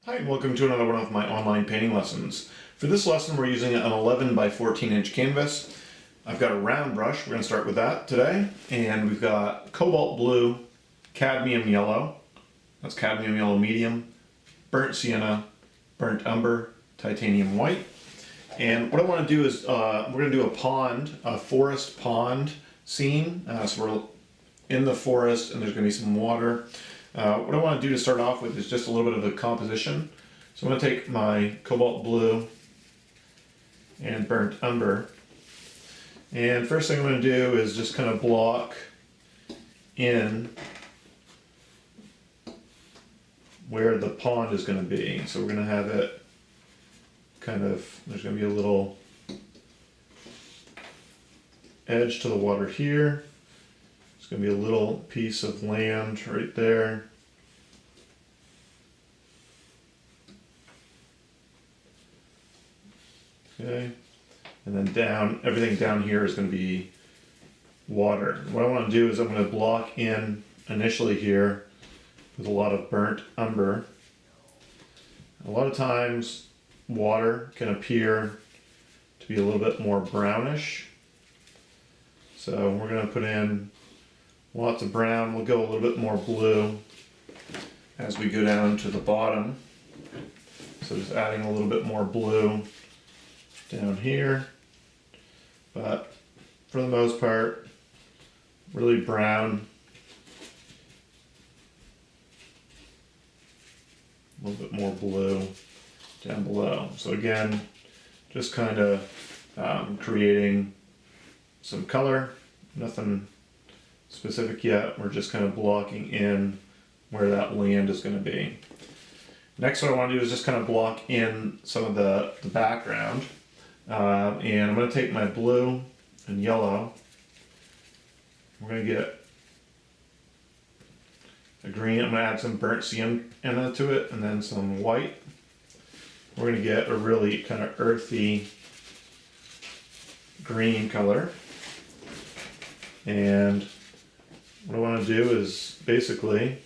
Hi and welcome to another one of my online painting lessons. For this lesson we're using an 11 by 14 inch canvas. I've got a round brush, we're going to start with that today, and we've got cobalt blue, cadmium yellow, that's cadmium yellow medium, burnt sienna, burnt umber, titanium white. And what I want to do is we're going to do a forest pond scene. So we're in the forest and there's going to be some water. What I want to do to start off with is just a little bit of a composition. So I'm going to take my cobalt blue and burnt umber, and first thing I'm going to do is just kind of block in where the pond is going to be. So we're going to have it kind of, there's going to be a little edge to the water here. It's going to be a little piece of land right there. Okay, and then down, everything down here is going to be water. What I want to do is I'm going to block in initially here with a lot of burnt umber. A lot of times water can appear to be a little bit more brownish. So we're going to put in lots of brown. We'll go a little bit more blue as we go down to the bottom. So just adding a little bit more blue down here. But for the most part, really brown. A little bit more blue down below. So again, just kind of creating some color. Nothing specific yet. We're just kind of blocking in where that land is going to be. Next, what I want to do is just kind of block in some of the background. And I'm going to take my blue and yellow. We're going to get a green. I'm going to add some burnt sienna to it and then some white. We're going to get a really kind of earthy green color. And what I want to do is basically,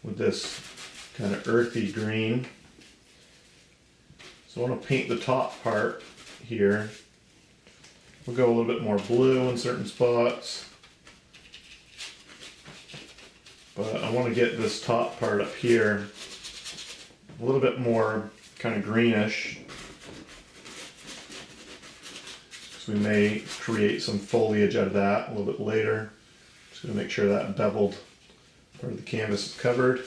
with this kind of earthy green, so I want to paint the top part here. We'll go a little bit more blue in certain spots, but I want to get this top part up here a little bit more kind of greenish. So we may create some foliage out of that a little bit later. Just going to make sure that beveled part of the canvas is covered.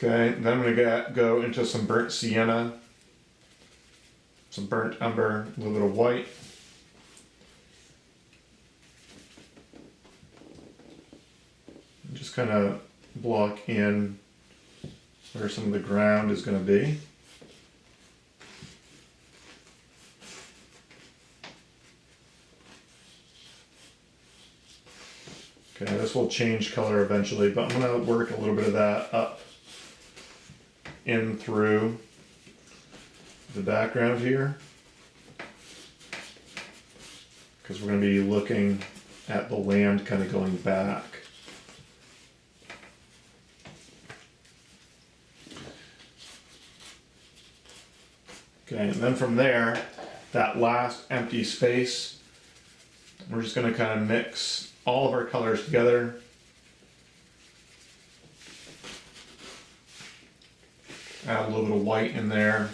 Okay, then I'm going to go into some burnt sienna, some burnt umber, a little bit of white. And just kind of block in where some of the ground is going to be. Okay, this will change color eventually, but I'm going to work a little bit of that up in through the background here, because we're going to be looking at the land kind of going back. Okay, and then from there, that last empty space, we're just going to kind of mix all of our colors together. Add a little bit of white in there.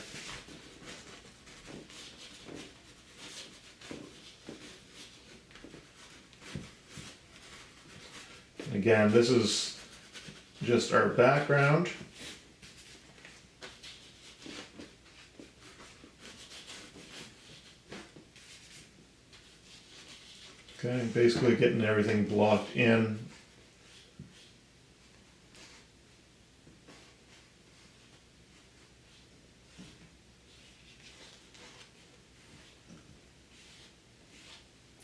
And again, this is just our background. Okay, basically getting everything blocked in.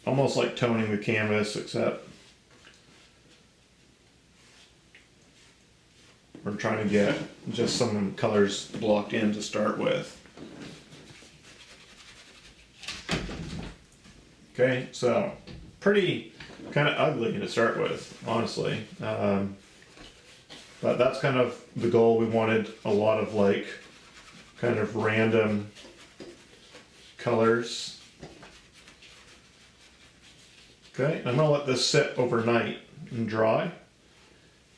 Almost like toning the canvas, except we're trying to get just some colors blocked in to start with. Okay, so pretty kind of ugly to start with, honestly. But that's kind of the goal. We wanted a lot of like kind of random colors. Okay, I'm gonna let this sit overnight and dry.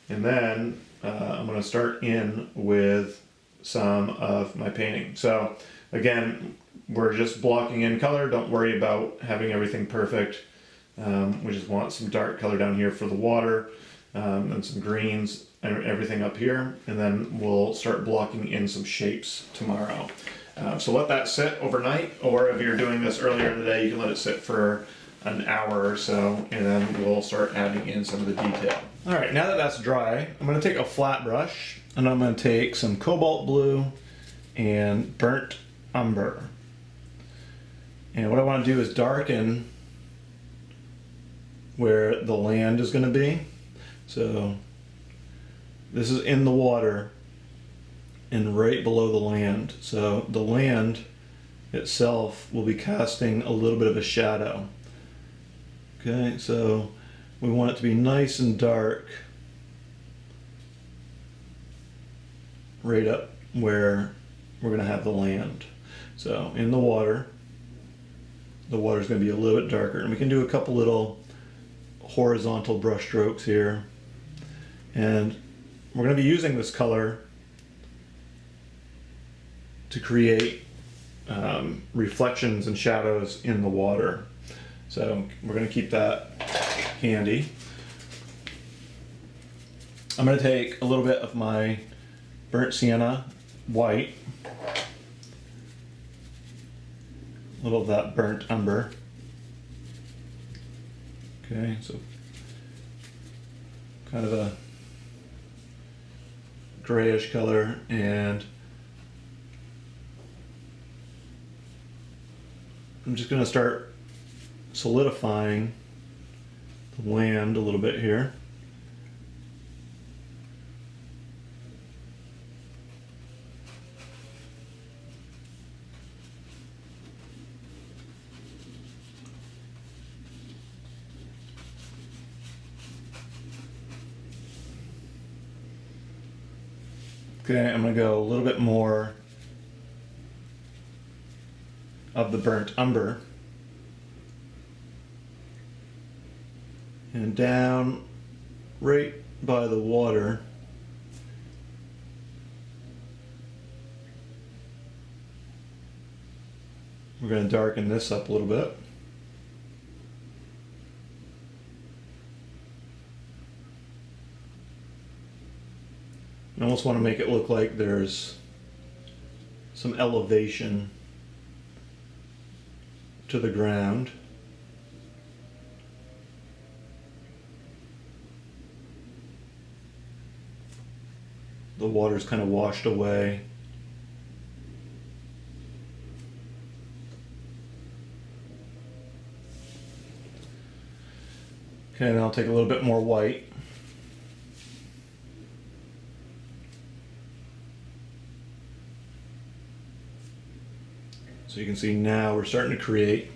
And then I'm gonna start in with some of my painting. So again, we're just blocking in color. Don't worry about having everything perfect. We just want some dark color down here for the water, and some greens and everything up here. And then we'll start blocking in some shapes tomorrow. So let that sit overnight, or if you're doing this earlier in the day, you can let it sit for an hour or so, and then we'll start adding in some of the detail. All right, now that that's dry, I'm gonna take a flat brush and I'm gonna take some cobalt blue and burnt umber. And what I wanna do is darken where the land is gonna be. So this is in the water and right below the land. So the land itself will be casting a little bit of a shadow. Okay, so we want it to be nice and dark right up where we're going to have the land. So in the water's going to be a little bit darker, and we can do a couple little horizontal brush strokes here. And we're going to be using this color to create reflections and shadows in the water. So we're going to keep that handy. I'm going to take a little bit of my burnt sienna white, a little of that burnt umber. Okay, so kind of a grayish color, and I'm just going to start solidifying the land a little bit here. Okay, I'm going to go a little bit more of the burnt umber. And down right by the water, we're going to darken this up a little bit. I almost want to make it look like there's some elevation to the ground. The water's kind of washed away. Okay, and I'll take a little bit more white. So you can see now we're starting to create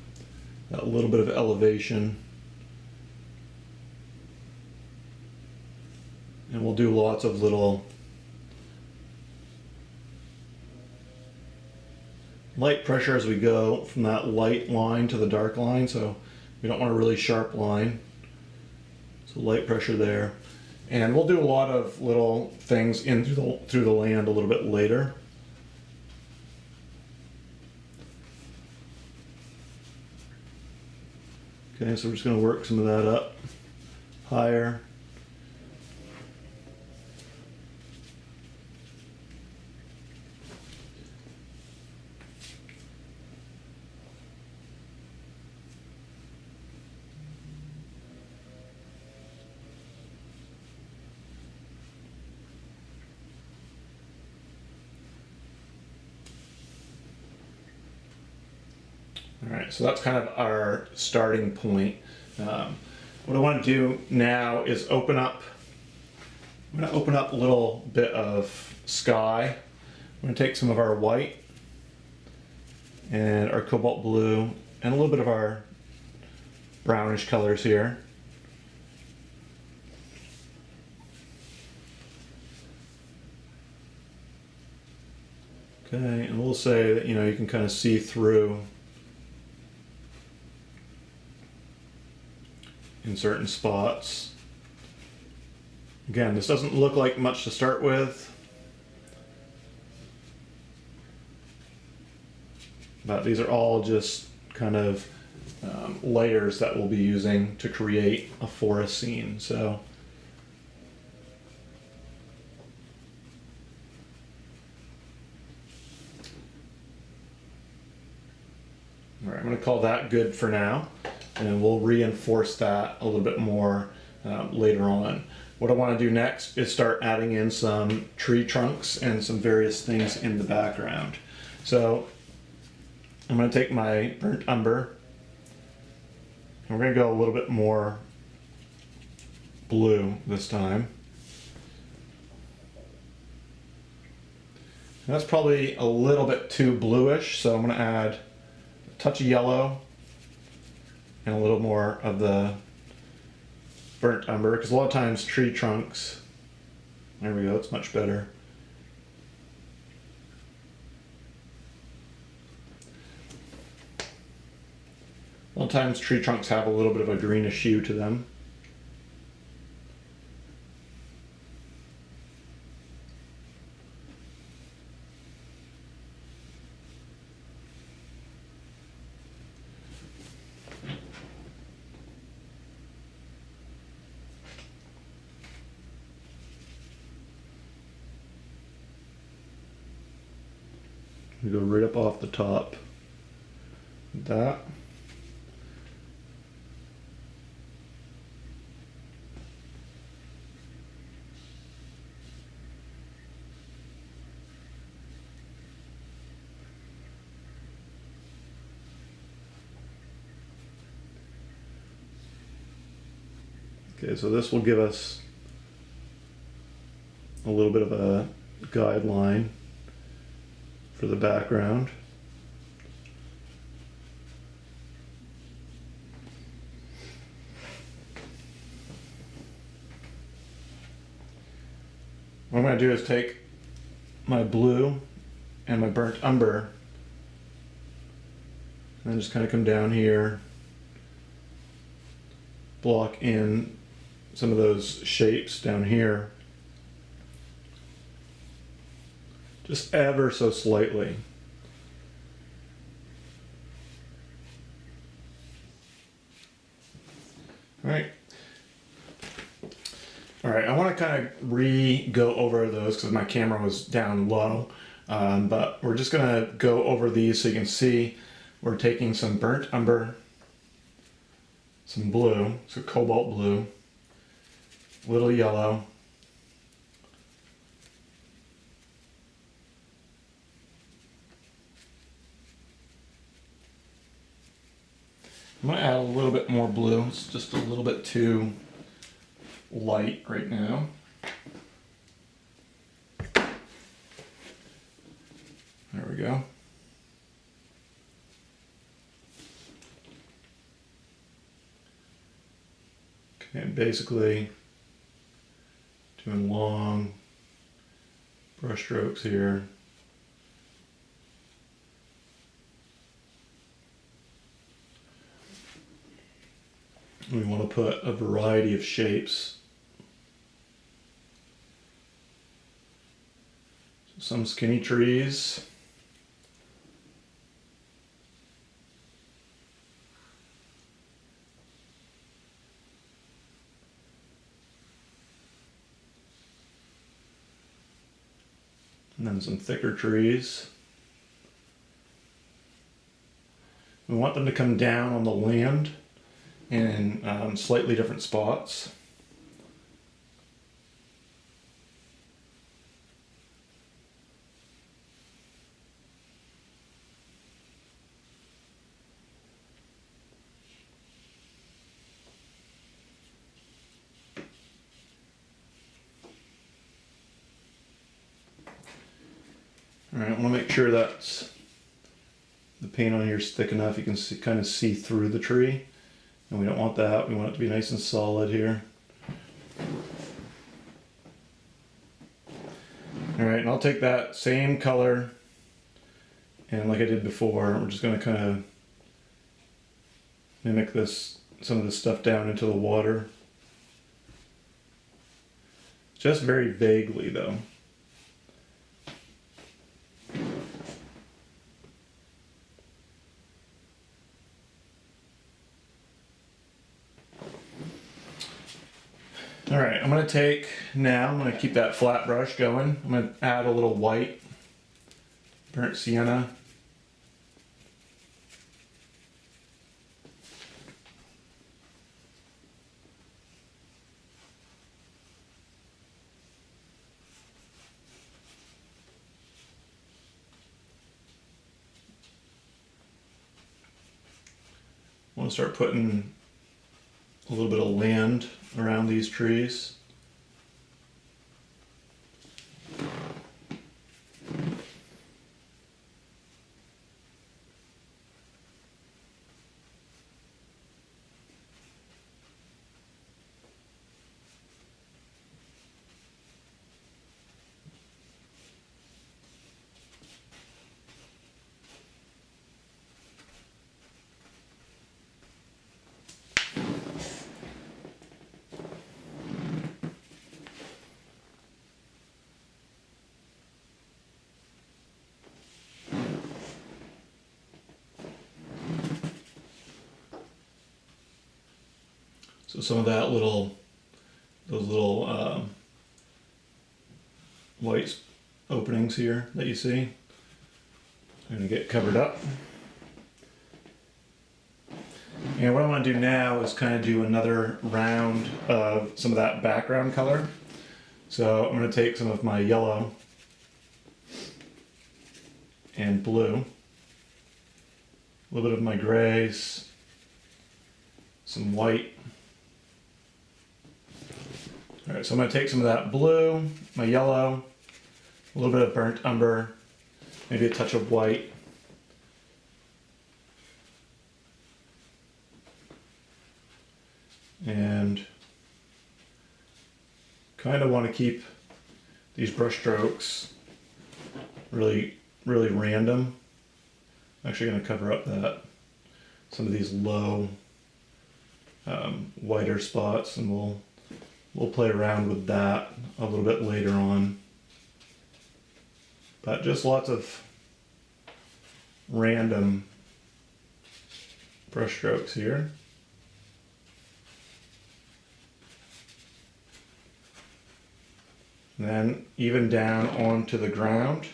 a little bit of elevation. And we'll do lots of little light pressure as we go from that light line to the dark line, so we don't want a really sharp line. So light pressure there. And we'll do a lot of little things in through the land a little bit later. Okay, so we're just going to work some of that up higher. All right, so that's kind of our starting point. What I want to do now is I'm going to open up a little bit of sky. I'm going to take some of our white and our cobalt blue and a little bit of our brownish colors here. Okay, and we'll say that, you can kind of see through in certain spots. Again, this doesn't look like much to start with, but these are all just kind of layers that we'll be using to create a forest scene. So all right, I'm going to call that good for now, and we'll reinforce that a little bit more later on. What I want to do next is start adding in some tree trunks and some various things in the background. So I'm going to take my burnt umber, and we're going to go a little bit more blue this time. And that's probably a little bit too bluish, so I'm going to add a touch of yellow and a little more of the burnt umber, because a lot of times tree trunks, there we go, it's much better. A lot of times tree trunks have a little bit of a greenish hue to them. We go right up off the top. That. Okay, so this will give us a little bit of a guideline for the background. What I'm going to do is take my blue and my burnt umber and then just kind of come down here, block in some of those shapes down here, just ever so slightly. All right. All right, I want to kind of go over those because my camera was down low, but we're just going to go over these so you can see we're taking some burnt umber, some blue, so cobalt blue, a little yellow, I'm going to add a little bit more blue. It's just a little bit too light right now. There we go. Okay, and basically doing long brush strokes here. We want to put a variety of shapes. Some skinny trees. And then some thicker trees. We want them to come down on the land in slightly different spots. All right, I want to make sure that the paint on here is thick enough you can see, kind of see through the tree. And we don't want that. We want it to be nice and solid here. All right, and I'll take that same color And like I did before, we're just going to kind of mimic some of this stuff down into the water. Just very vaguely though. All right, I'm going to keep that flat brush going. I'm going to add a little white, burnt sienna. I want to start putting a little bit of land around these trees. So some of those little white openings here that you see are going to get covered up. And what I want to do now is kind of do another round of some of that background color. So I'm going to take some of my yellow and blue, a little bit of my grays, some white. All right, so I'm going to take some of that blue, my yellow, a little bit of burnt umber, maybe a touch of white. And kind of want to keep these brush strokes really random. I'm actually going to cover up some of these low whiter spots, and we'll play around with that a little bit later on. But just lots of random brush strokes here. And then even down onto the ground.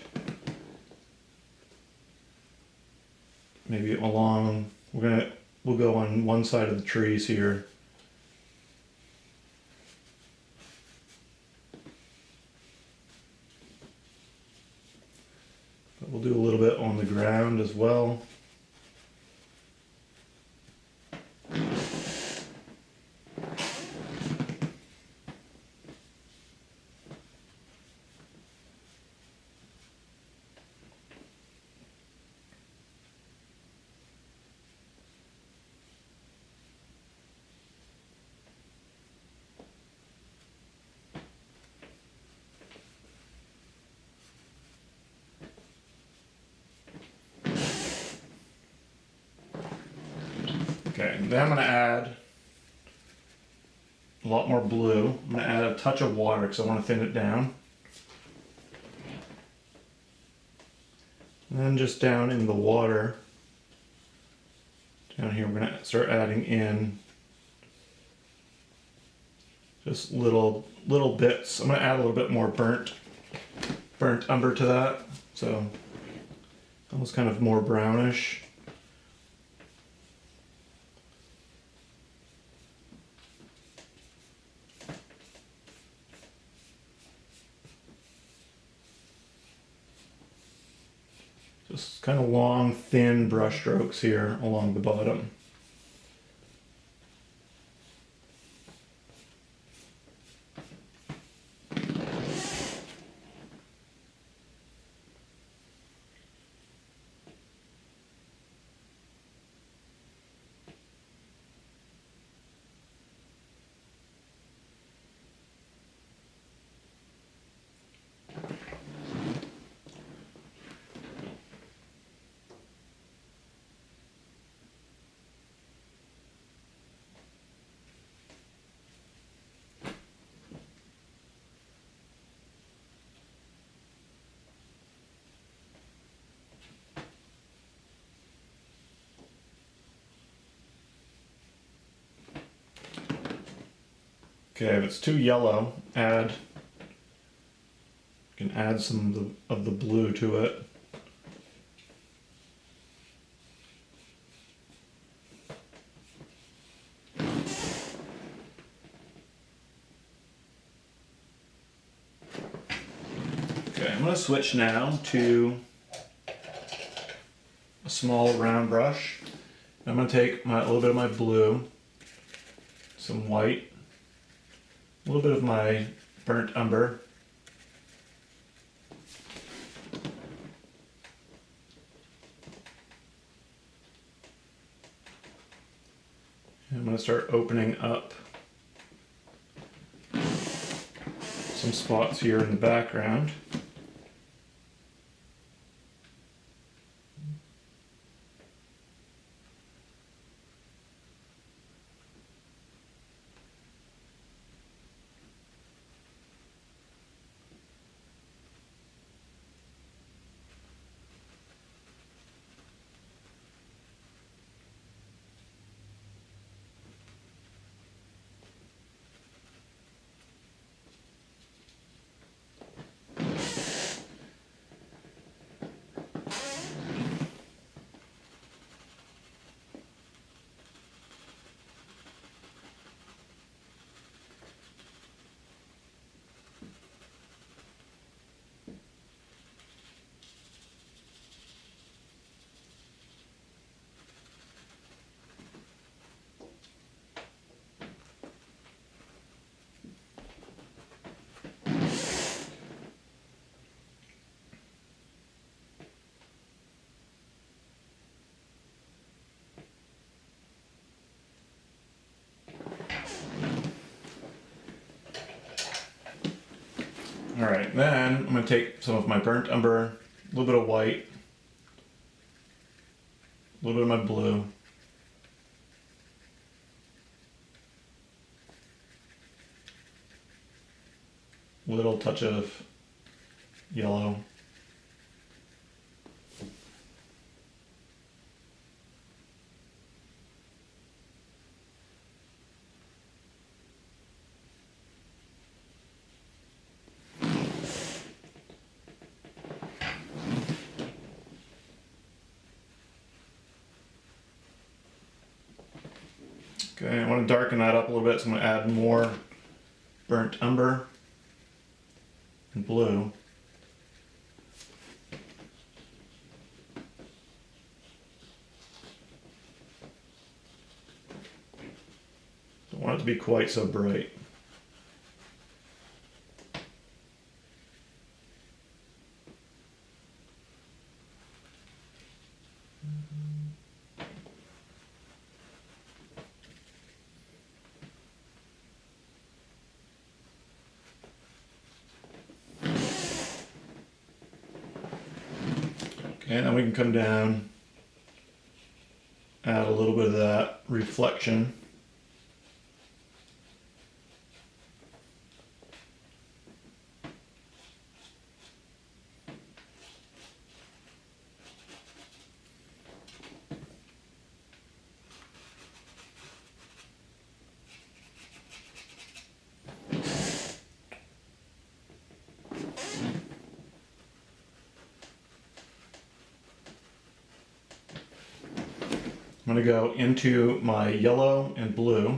Maybe along, we'll go on one side of the trees here. But we'll do a little bit on the ground as well. Okay, then I'm going to add a lot more blue. I'm going to add a touch of water because I want to thin it down. And then just down in the water, down here, we're going to start adding in just little bits. I'm going to add a little bit more burnt umber to that, so almost kind of more brownish. Just kind of long, thin brush strokes here along the bottom. Okay, if it's too yellow, you can add some of the blue to it. Okay, I'm going to switch now to a small round brush. I'm going to take a little bit of my blue, some white, a little bit of my burnt umber, and I'm going to start opening up some spots here in the background. Alright, then I'm going to take some of my burnt umber, a little bit of white, a little bit of my blue, a little touch of yellow, okay, I want to darken that up a little bit, so I'm going to add more burnt umber and blue. Don't want it to be quite so bright. Okay, then we can come down, add a little bit of that reflection. I'm going to go into my yellow and blue.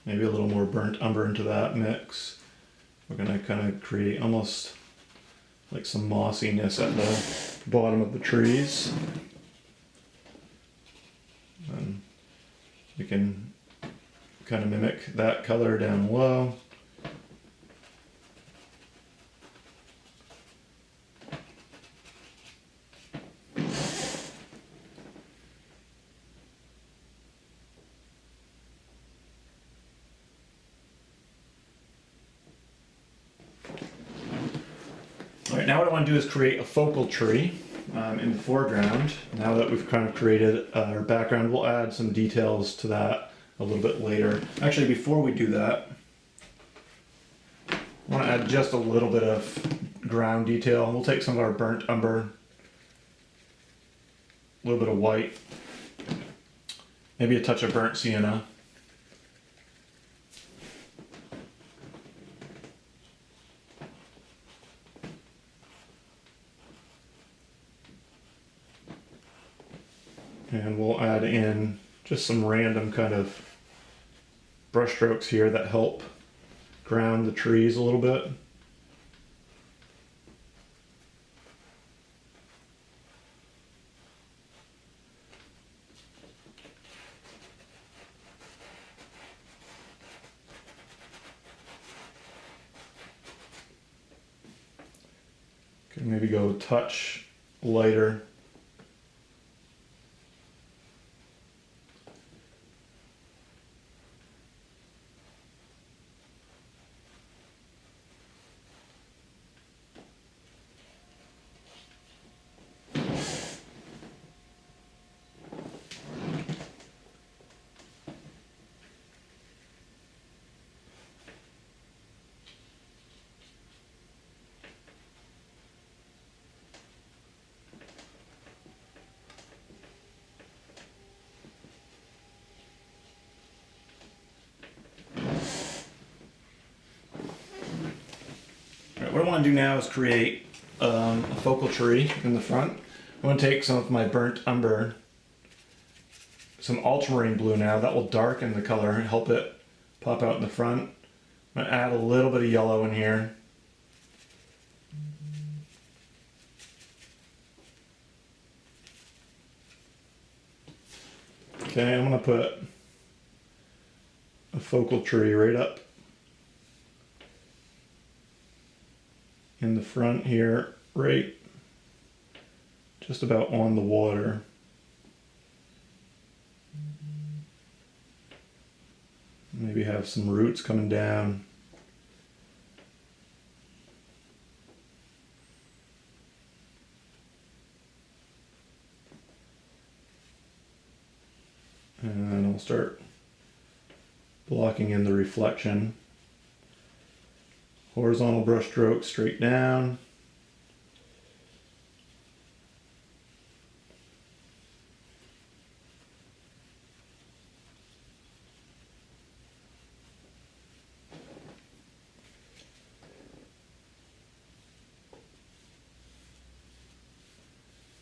Maybe a little more burnt umber into that mix. We're going to kind of create almost like some mossiness at the bottom of the trees. And we can kind of mimic that color down low. All right, now what I want to do is create a focal tree. in the foreground. Now that we've kind of created our background, we'll add some details to that a little bit later. Actually, before we do that, I want to add just a little bit of ground detail. We'll take some of our burnt umber, a little bit of white, maybe a touch of burnt sienna. And we'll add in just some random kind of brush strokes here that help ground the trees a little bit. Could maybe go a touch lighter. What I want to do now is create a focal tree in the front. I want to take some of my burnt umber, some ultramarine blue now, that will darken the color and help it pop out in the front. I'm going to add a little bit of yellow in here. Okay, I'm going to put a focal tree right up in the front here, right just about on the water. Maybe have some roots coming down. And then I'll start blocking in the reflection. Horizontal brush stroke straight down.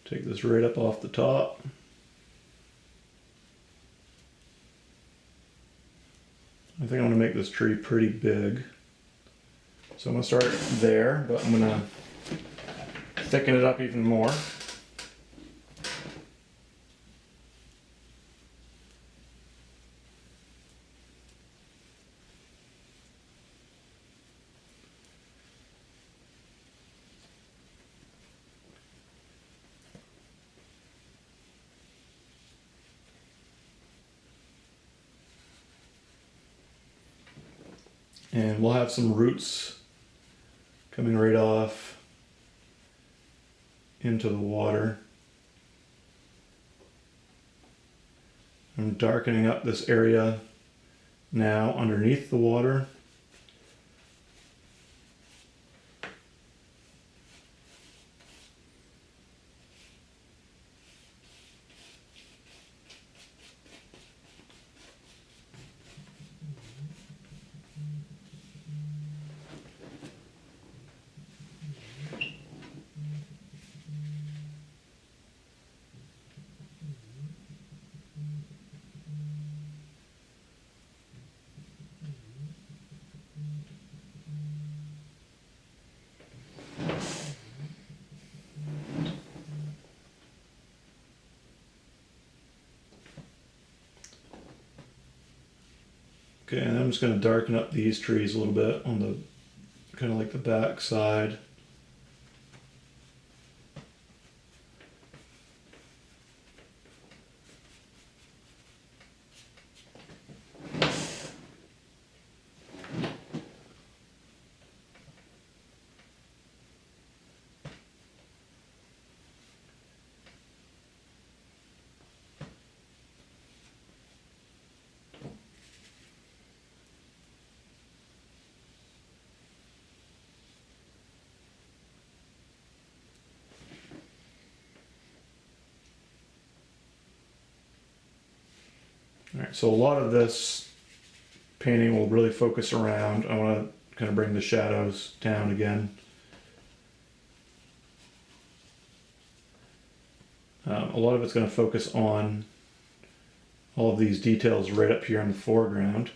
Take this right up off the top. I think I'm going to make this tree pretty big. So I'm going to start there, but I'm going to thicken it up even more. And we'll have some roots coming right off into the water. I'm darkening up this area now underneath the water. Okay, and I'm just going to darken up these trees a little bit on the kind of like the back side. All right, so a lot of this painting will really focus around, I want to kind of bring the shadows down again. A lot of it's going to focus on all of these details right up here in the foreground.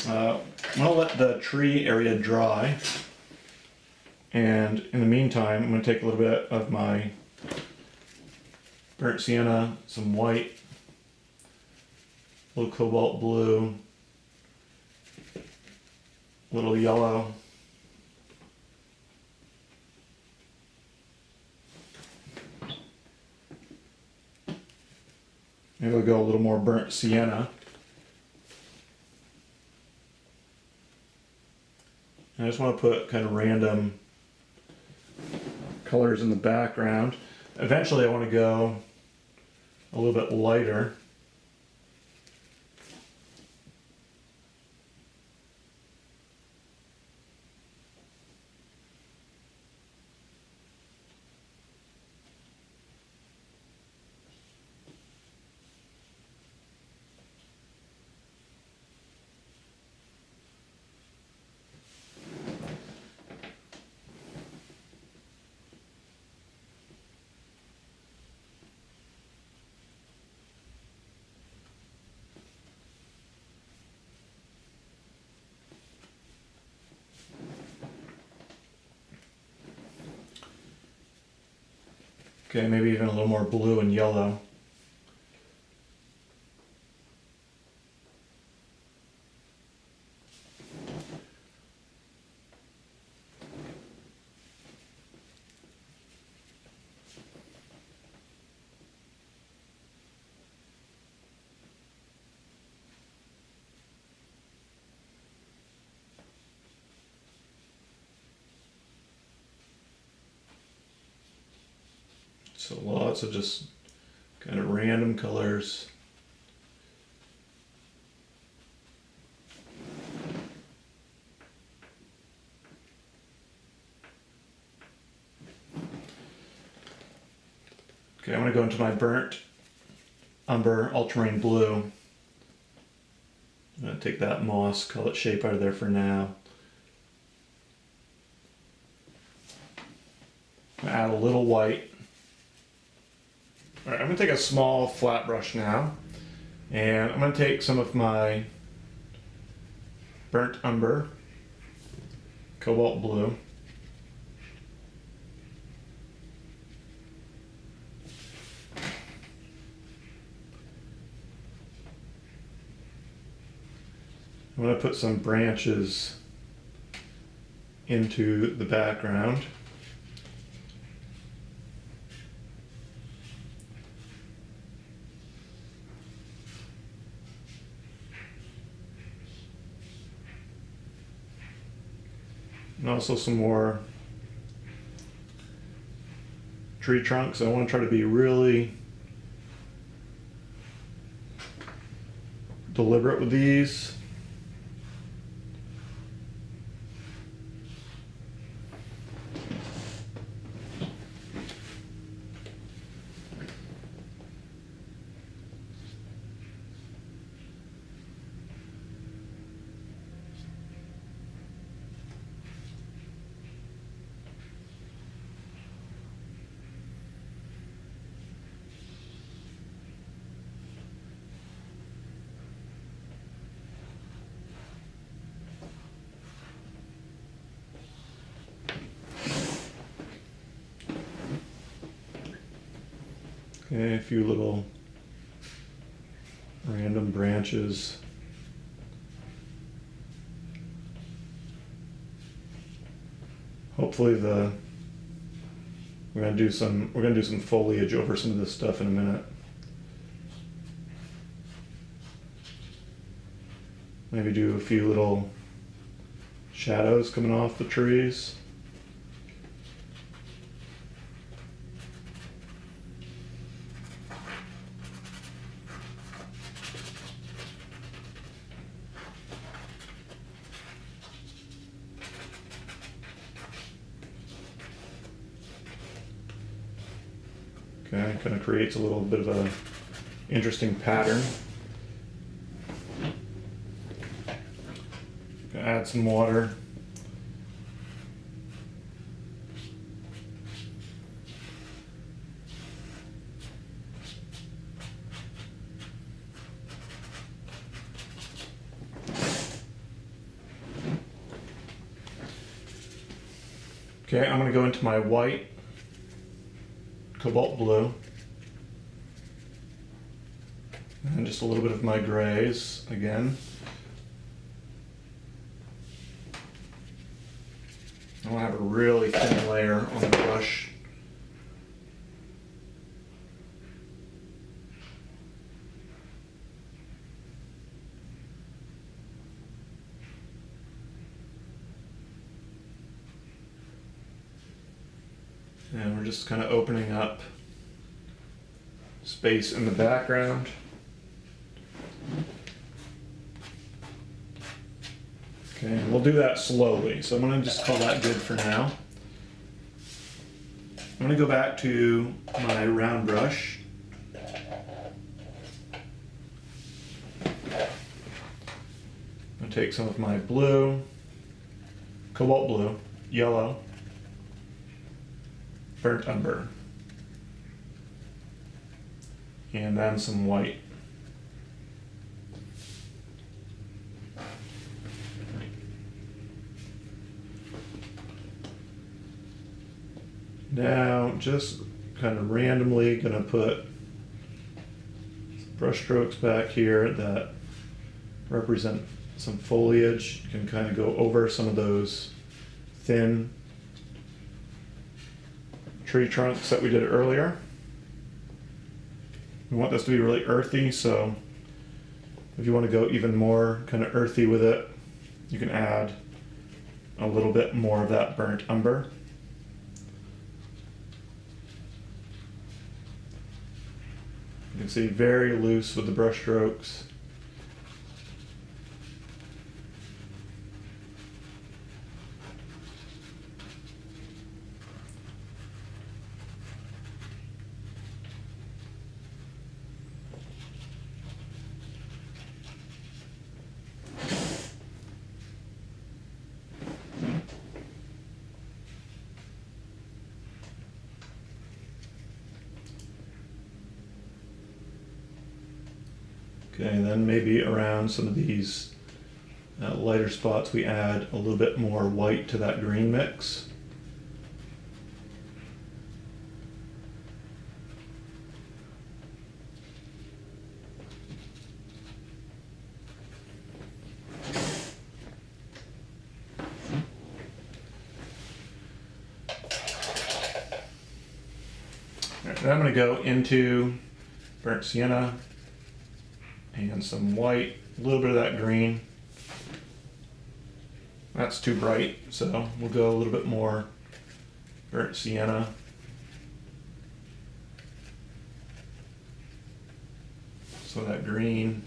I'm going to let the tree area dry, and in the meantime I'm going to take a little bit of my burnt sienna, some white, a little cobalt blue, a little yellow, maybe we'll go a little more burnt sienna. I just want to put kind of random colors in the background. Eventually I want to go a little bit lighter. Okay, maybe even a little more blue and yellow. So lots of just kind of random colors. Okay, I'm going to go into my burnt umber ultramarine blue. I'm going to take that moss, call it shape out of there for now. Add a little white. All right, I'm going to take a small flat brush now, and I'm going to take some of my burnt umber, cobalt blue, I'm going to put some branches into the background. And also some more tree trunks. I want to try to be really deliberate with these. Okay, a few little random branches. Hopefully we're gonna do some foliage over some of this stuff in a minute. Maybe do a few little shadows coming off the trees. Okay, kind of creates a little bit of a interesting pattern. add some water. Okay, I'm going to go into my white, cobalt blue, and just a little bit of my grays again. I want to have a really thin layer on the brush. And we're just kind of opening up space in the background. Okay, and we'll do that slowly. So I'm going to just call that good for now. I'm going to go back to my round brush. I'm going to take some of my blue, cobalt blue, yellow, burnt umber, and then some white. Now, just kind of randomly gonna put some brush strokes back here that represent some foliage. You can kind of go over some of those thin tree trunks that we did earlier. We want this to be really earthy, so if you want to go even more kind of earthy with it, you can add a little bit more of that burnt umber. You can see very loose with the brush strokes. Okay, and then maybe around some of these lighter spots we add a little bit more white to that green mix. All right, then I'm going to go into burnt sienna and some white, a little bit of that green. That's too bright, so we'll go a little bit more burnt sienna. So that green.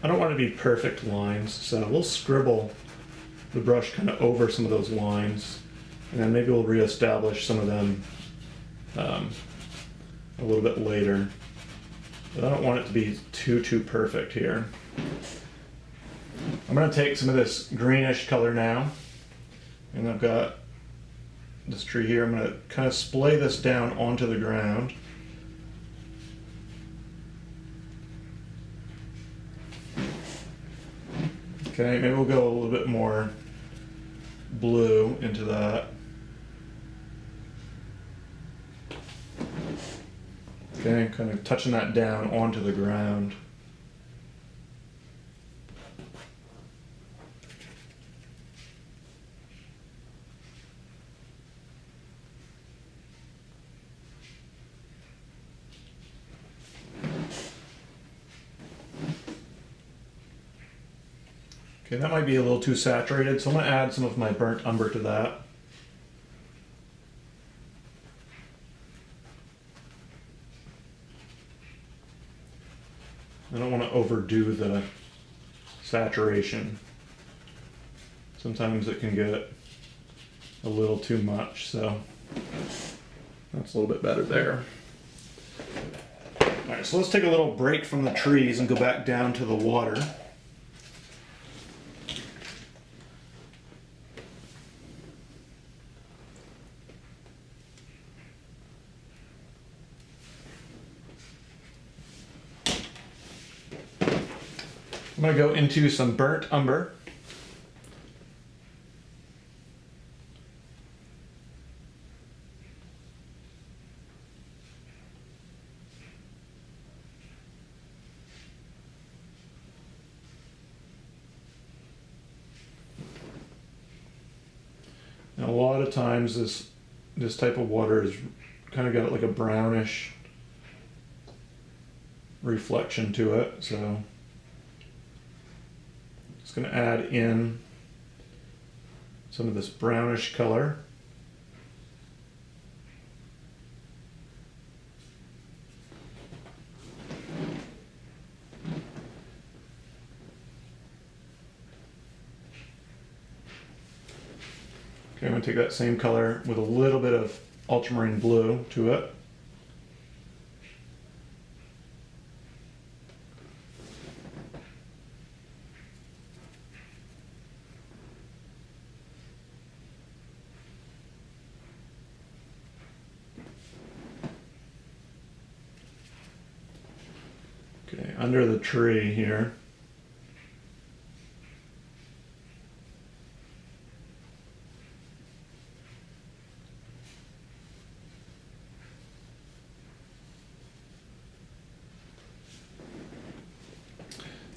I don't want it to be perfect lines, so we'll scribble the brush kind of over some of those lines, and then maybe we'll reestablish some of them a little bit later. But I don't want it to be too perfect here. I'm going to take some of this greenish color now, and I've got this tree here. I'm going to kind of splay this down onto the ground. Okay, maybe we'll go a little bit more blue into that. Okay, kind of touching that down onto the ground. Okay, that might be a little too saturated, so I'm going to add some of my burnt umber to that. I don't want to overdo the saturation. Sometimes it can get a little too much, so that's a little bit better there. Alright, so let's take a little break from the trees and go back down to the water. I'm going to go into some burnt umber. Now, a lot of times this type of water is kind of got like a brownish reflection to it, so just going to add in some of this brownish color. Okay, I'm going to take that same color with a little bit of ultramarine blue to it. Okay, under the tree here.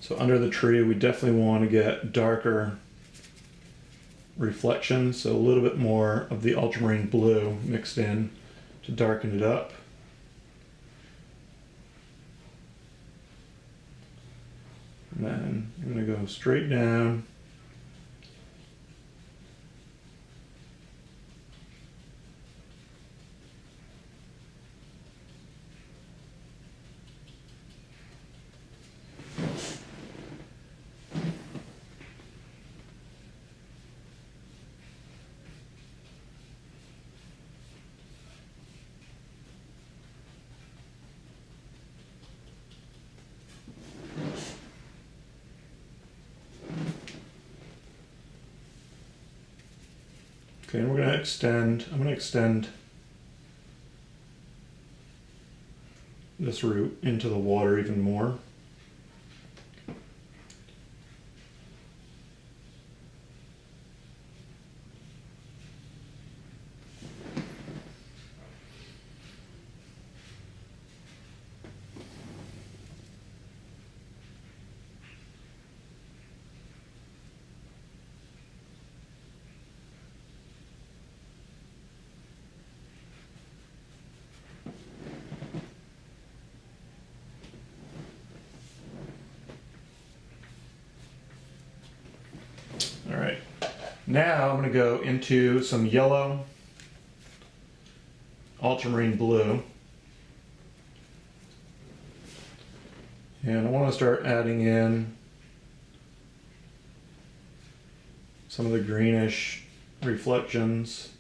So under the tree, we definitely want to get darker reflection, so a little bit more of the ultramarine blue mixed in to darken it up. And then I'm going to go straight down. Okay, and we're going to extend, I'm going to extend this root into the water even more. All right, now I'm going to go into some yellow ultramarine blue. And I want to start adding in some of the greenish reflections.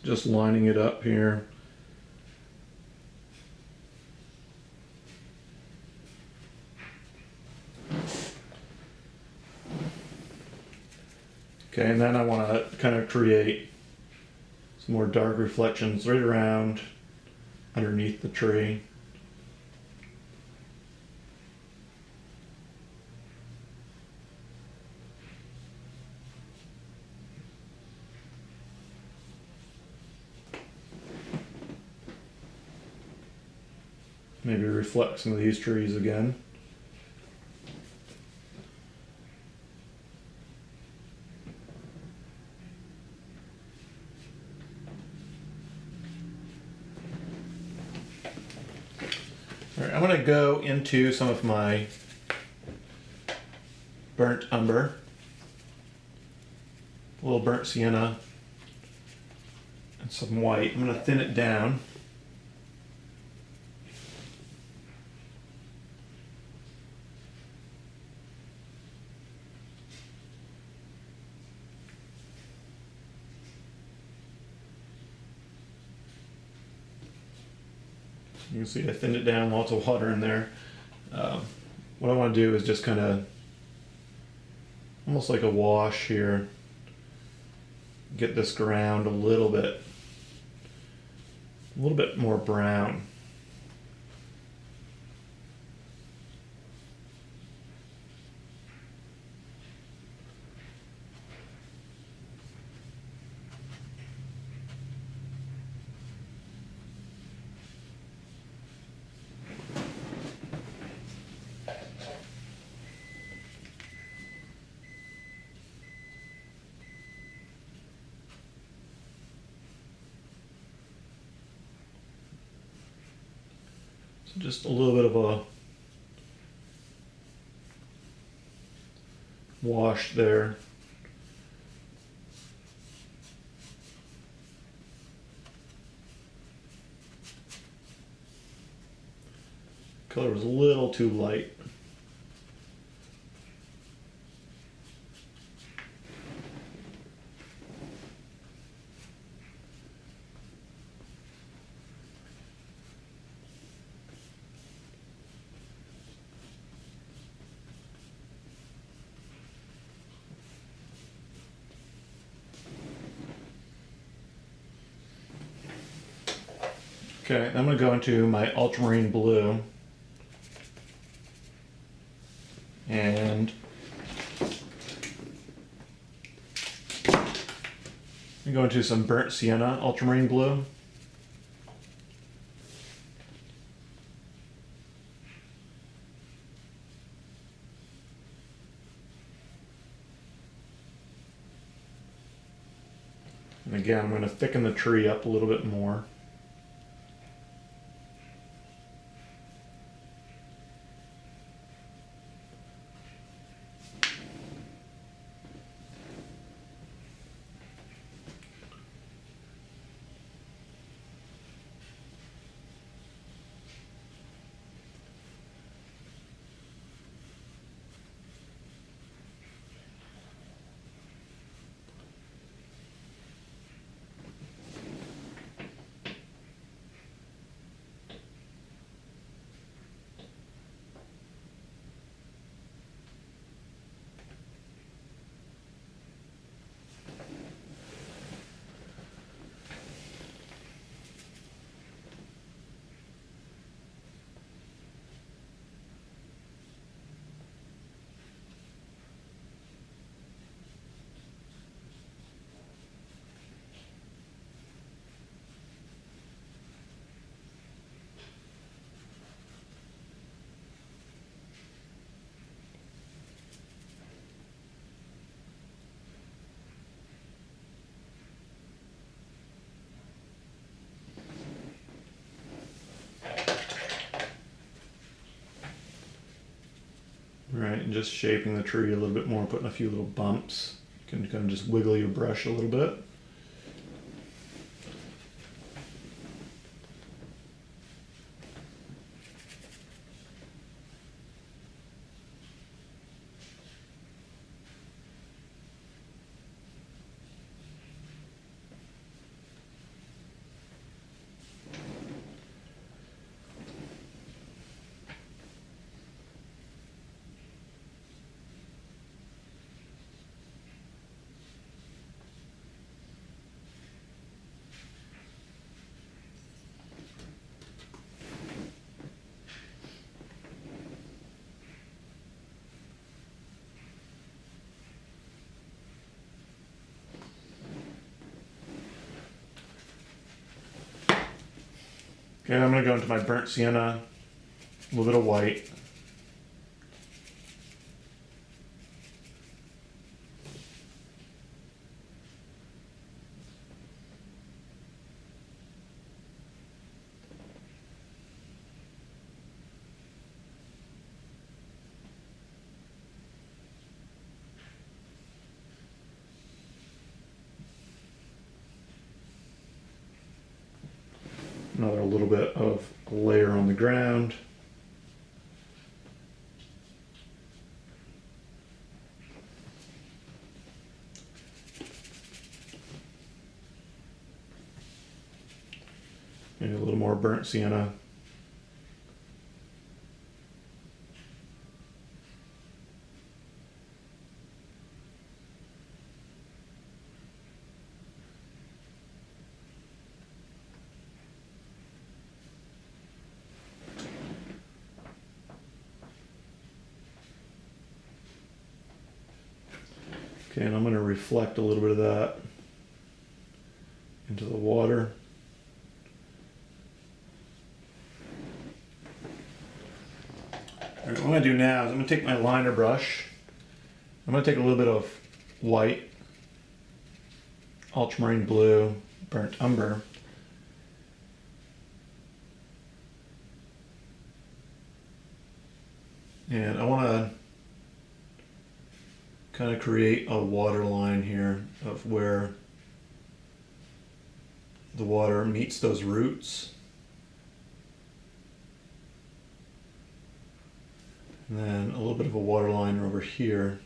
Just lining it up here. Okay, and then I want to kind of create some more dark reflections right around underneath the tree. Maybe reflect some of these trees again. All right, I'm going to go into some of my burnt umber, a little burnt sienna, and some white. I'm going to thin it down. You can see I thinned it down, lots of water in there. What I want to do is just kind of, almost like a wash here, get this ground a little bit more brown. So just a little bit of a wash there. Color was a little too light. Okay, I'm going to go into my ultramarine blue and I'm going to some burnt sienna ultramarine blue. And again, I'm going to thicken the tree up a little bit more. Right, and just shaping the tree a little bit more, putting a few little bumps. You can kind of just wiggle your brush a little bit. Okay, I'm going to go into my burnt sienna, a little bit of white. Another little bit of a layer on the ground. Maybe a little more burnt sienna. Okay, and I'm going to reflect a little bit of that into the water. All right, what I'm going to do now is I'm going to take my liner brush. I'm going to take a little bit of white, ultramarine blue, burnt umber. And I want to kind of create a water line here of where the water meets those roots. And then a little bit of a water line over here.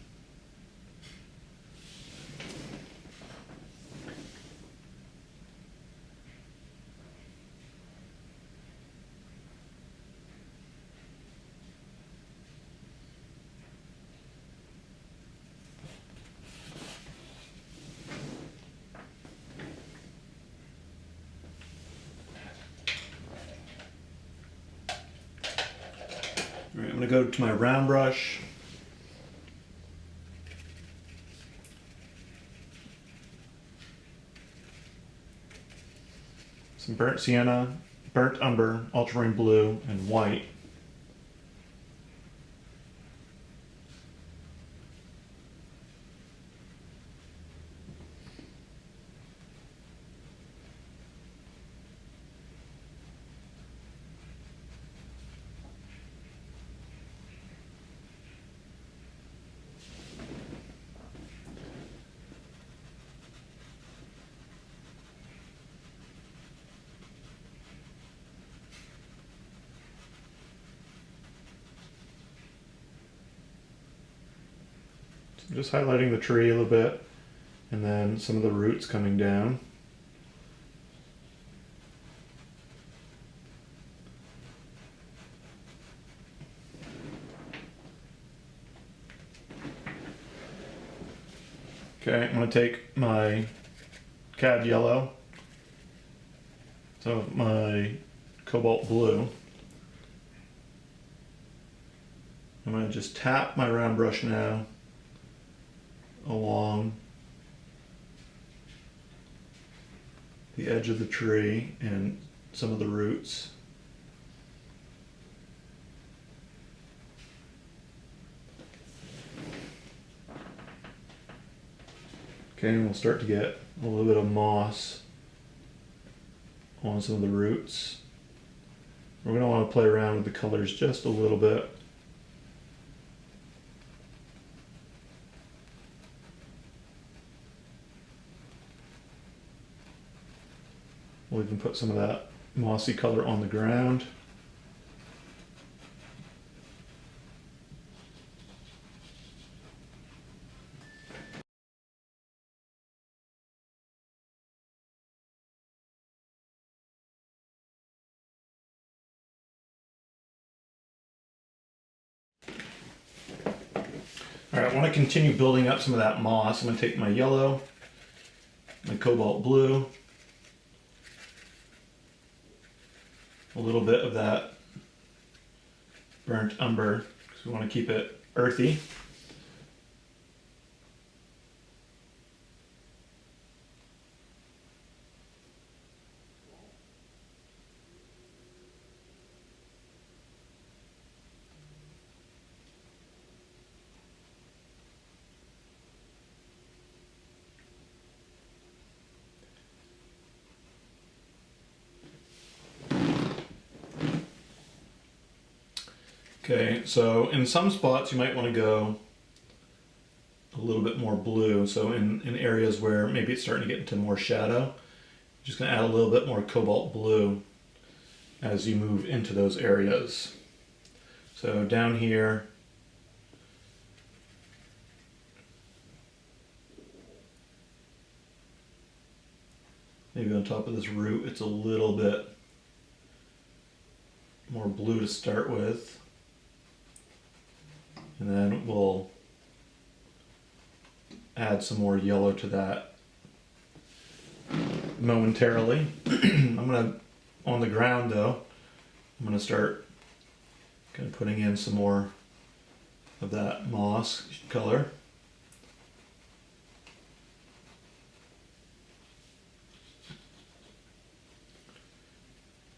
All right, I'm going to go to my round brush. Some burnt sienna, burnt umber, ultramarine blue, and white. Just highlighting the tree a little bit, and then some of the roots coming down. Okay, I'm going to take my cad yellow, some of my cobalt blue. I'm going to just tap my round brush now along the edge of the tree and some of the roots. Okay, and we'll start to get a little bit of moss on some of the roots. We're going to want to play around with the colors just a little bit. We'll even put some of that mossy color on the ground. All right, I want to continue building up some of that moss. I'm going to take my yellow, my cobalt blue, a little bit of that burnt umber, because we want to keep it earthy. Okay, so in some spots you might want to go a little bit more blue. So in areas where maybe it's starting to get into more shadow, just going to add a little bit more cobalt blue as you move into those areas. So down here, maybe on top of this root, it's a little bit more blue to start with. And then we'll add some more yellow to that momentarily. On the ground though, I'm gonna start kind of putting in some more of that moss color.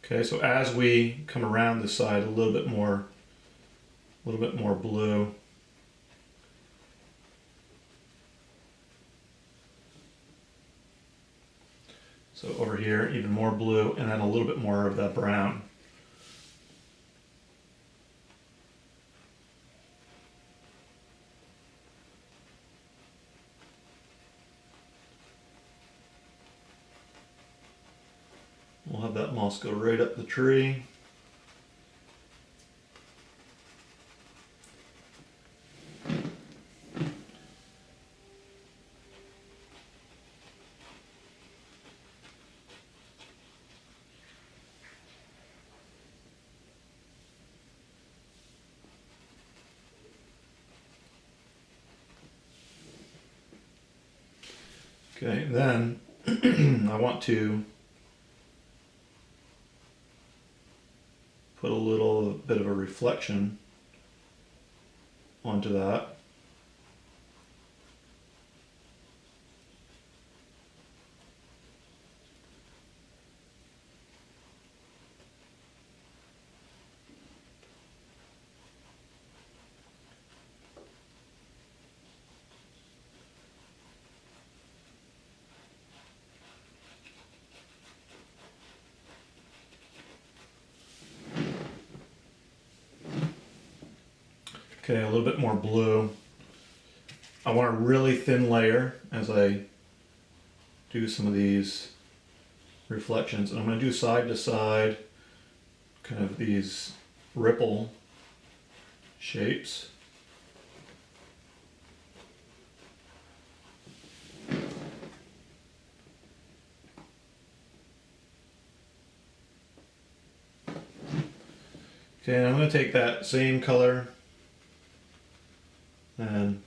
Okay, so as we come around the side, a little bit more blue. So over here, even more blue, and then a little bit more of that brown. We'll have that moss go right up the tree. Okay, then I want to put a little bit of a reflection onto that. Okay, a little bit more blue. I want a really thin layer as I do some of these reflections. And I'm going to do side to side, kind of these ripple shapes. Okay, and I'm going to take that same color and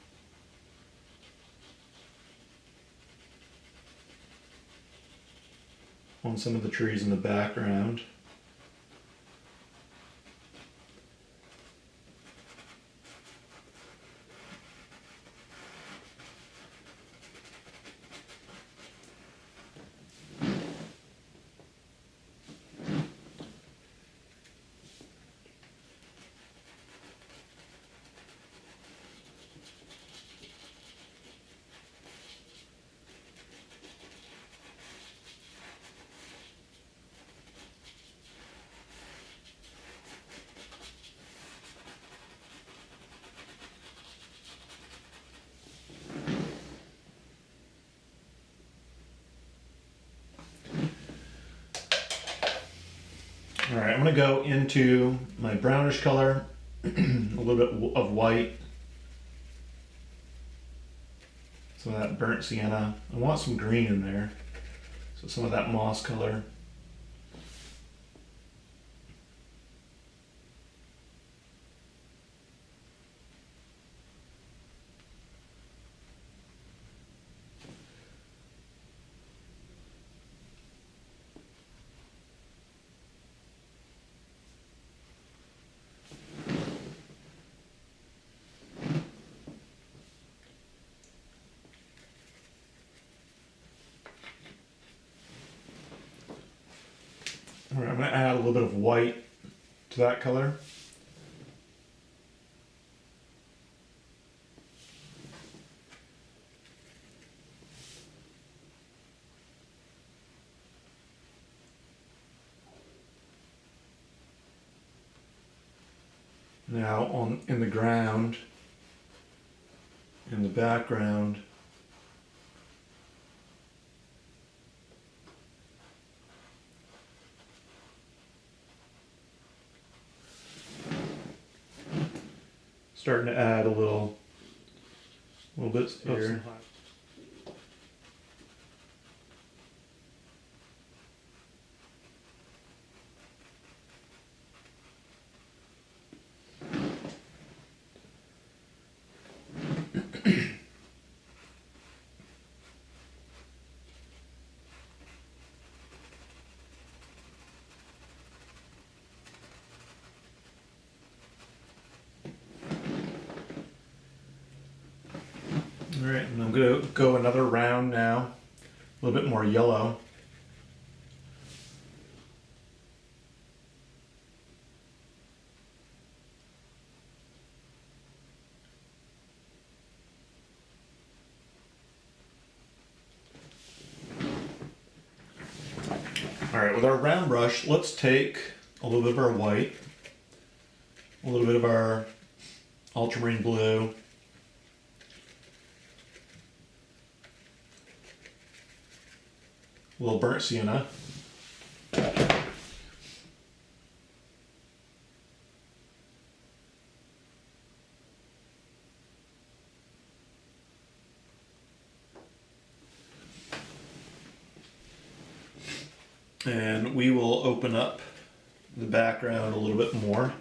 on some of the trees in the background. All right, I'm going to go into my brownish color, a little bit of white, some of that burnt sienna. I want some green in there, so some of that moss color. All right, I'm going to add a little bit of white to that color. Now in the ground, in the background, starting to add a little bit here. Alright, and I'm going to go another round now, a little bit more yellow. Alright, with our round brush, let's take a little bit of our white, a little bit of our ultramarine blue, a little burnt sienna, and we will open up the background a little bit more.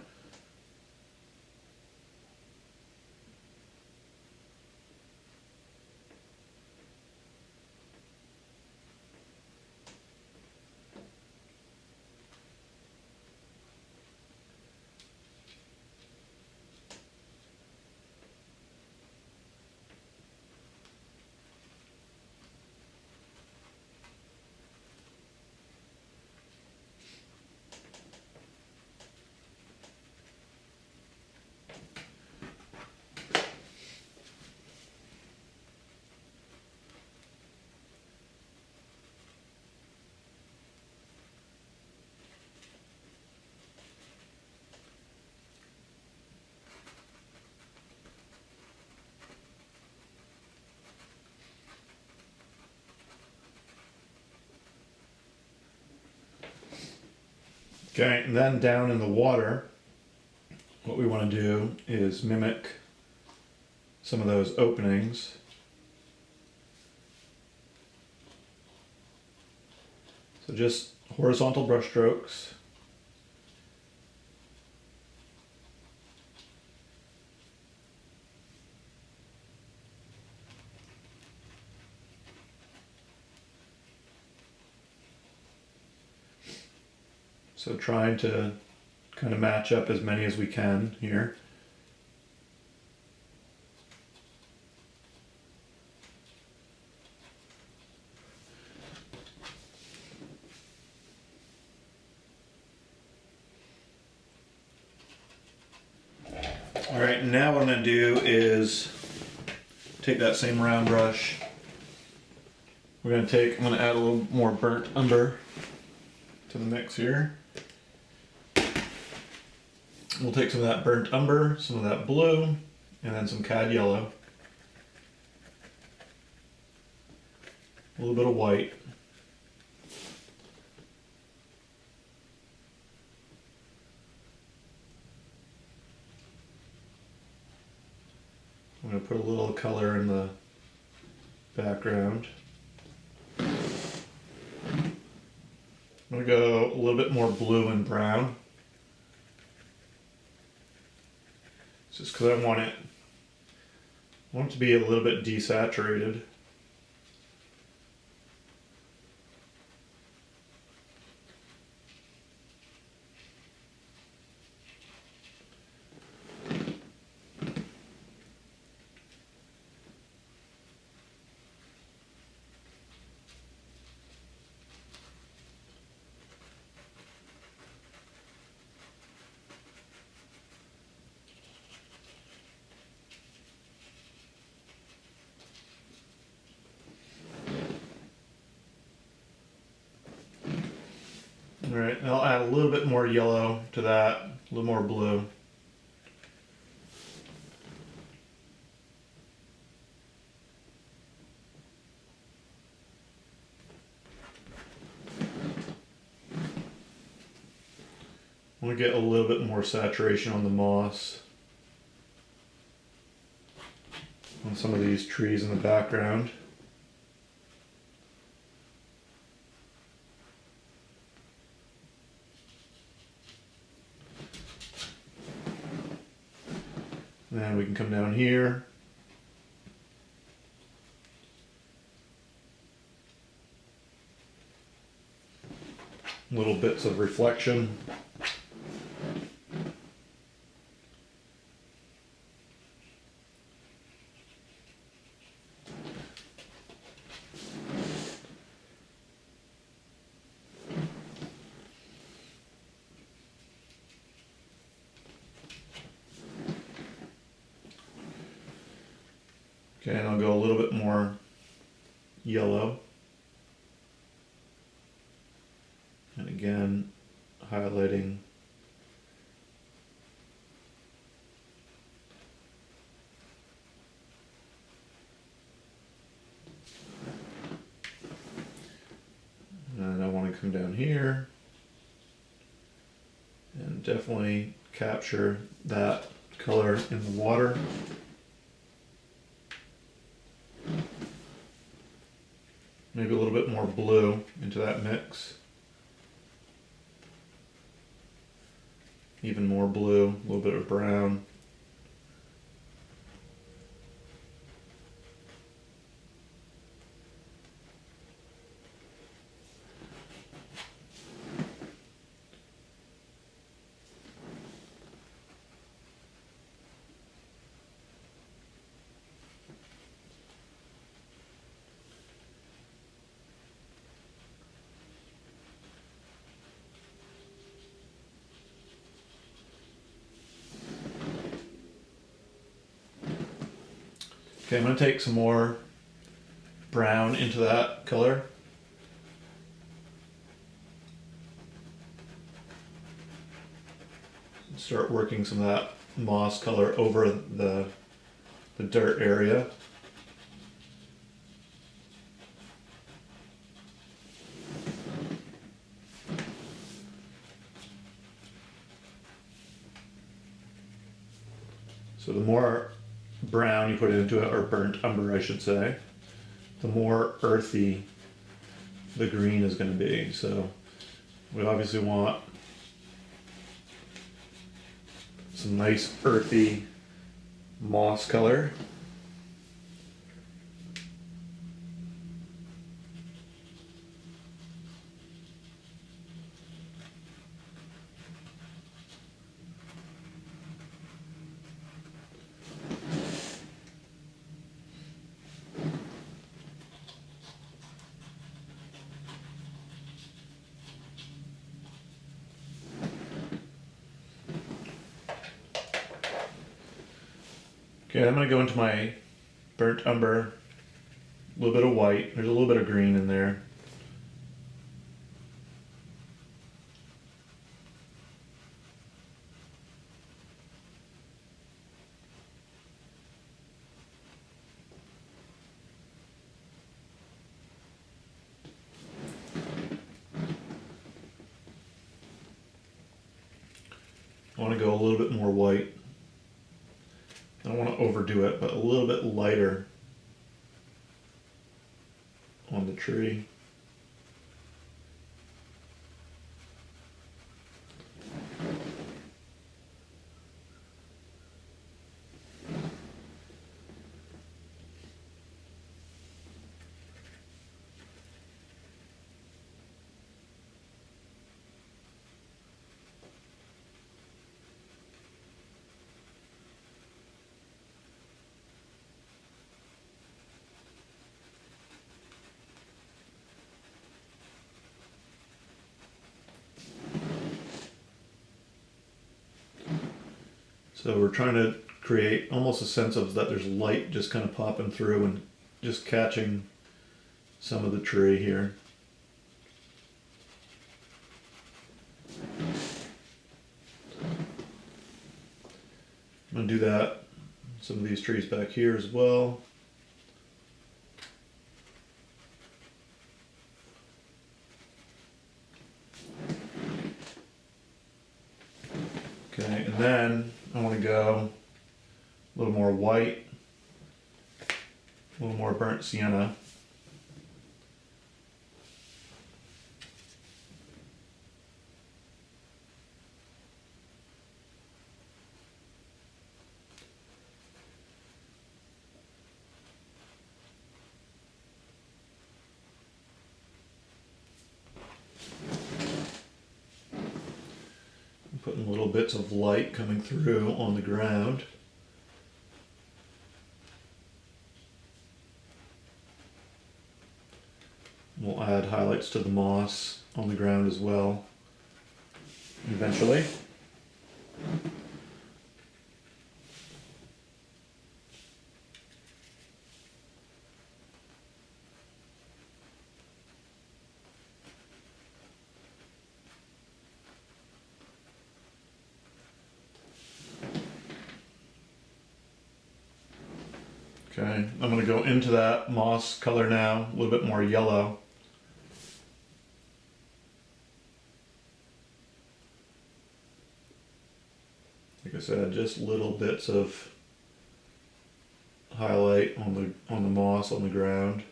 Okay, and then down in the water, what we want to do is mimic some of those openings. So just horizontal brush strokes. So trying to kind of match up as many as we can here. All right, now what I'm going to do is take that same round brush. I'm going to add a little more burnt umber to the mix here. We'll take some of that burnt umber, some of that blue, and then some cad yellow. A little bit of white. I'm going to put a little color in the background. I'm going to go a little bit more blue and brown. Just because I want it to be a little bit desaturated. Alright, I'll add a little bit more yellow to that, a little more blue. I want to get a little bit more saturation on the moss on some of these trees in the background. Then we can come down here. Little bits of reflection. Okay, and I'll go a little bit more yellow. And again, highlighting and I want to come down here and definitely capture that color in the water. Maybe a little bit more blue into that mix. Even more blue, a little bit of brown. Okay, I'm going to take some more brown into that color. Start working some of that moss color over the dirt area. So the more brown you put into it, or burnt umber I should say, the more earthy the green is going to be. So we obviously want some nice earthy moss color. Okay, I'm going to go into my burnt umber, a little bit of white, there's a little bit of green in there. I want to go a little bit more white. I don't want to overdo it, but a little bit lighter on the tree. So we're trying to create almost a sense of that there's light just kind of popping through and just catching some of the tree here. I'm going to do that some of these trees back here as well. Okay, and then I want to go a little more white, a little more burnt sienna. Putting little bits of light coming through on the ground. We'll add highlights to the moss on the ground as well, eventually. Okay, I'm going to go into that moss color now, a little bit more yellow. Like I said, just little bits of highlight on the moss on the ground.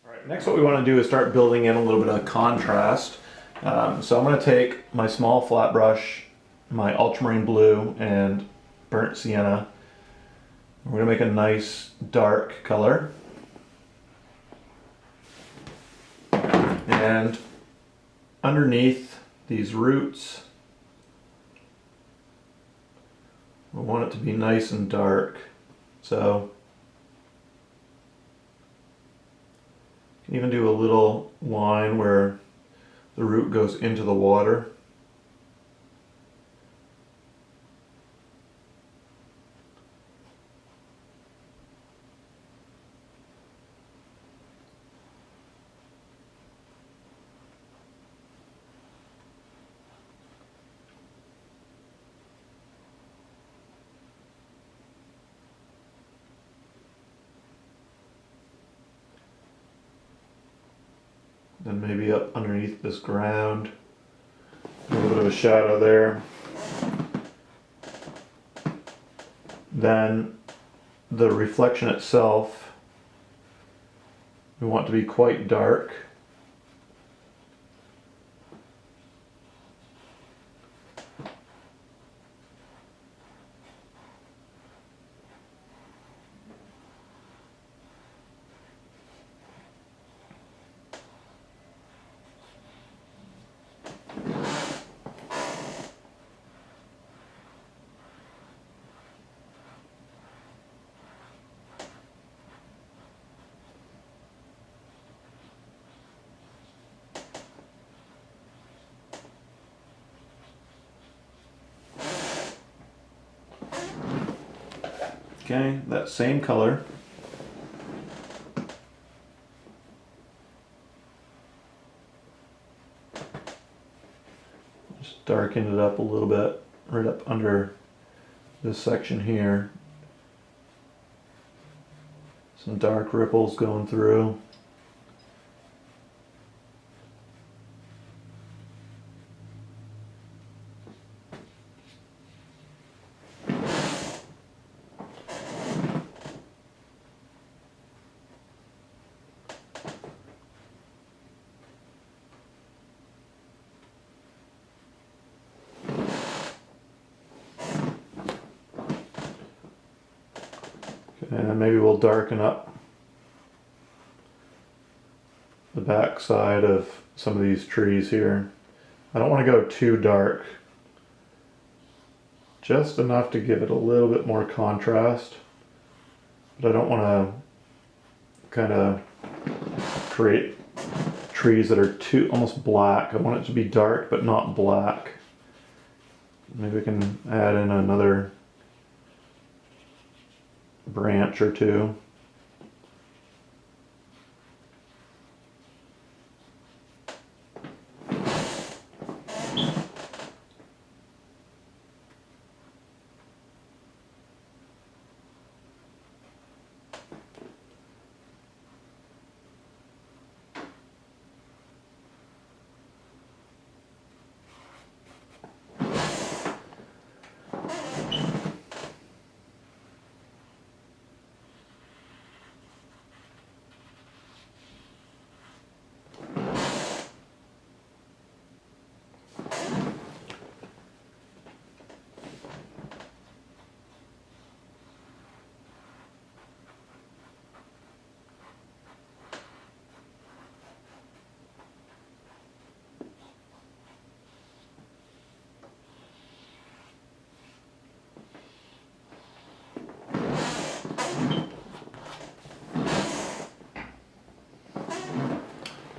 Alright, next what we want to do is start building in a little bit of contrast. So I'm going to take my small flat brush, my ultramarine blue and burnt sienna. We're going to make a nice dark color. And underneath these roots, we want it to be nice and dark. So you can even do a little line where the root goes into the water. Then maybe up underneath this ground, a little bit of a shadow there. Then the reflection itself, we want to be quite dark. Okay, that same color. Just darken it up a little bit, right up under this section here. Some dark ripples going through. And maybe we'll darken up the back side of some of these trees here. I don't want to go too dark, just enough to give it a little bit more contrast, but I don't want to kind of create trees that are too almost black. I want it to be dark but not black. Maybe we can add in another branch or two.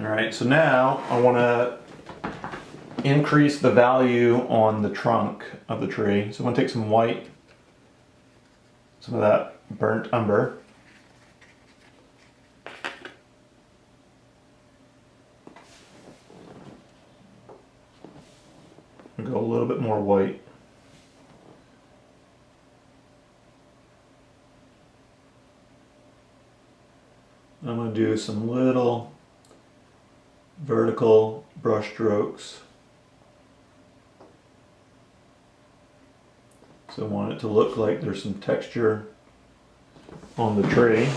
Alright, so now I want to increase the value on the trunk of the tree. So I'm going to take some white, some of that burnt umber. And go a little bit more white. I'm going to do some little vertical brush strokes. So I want it to look like there's some texture on the tree.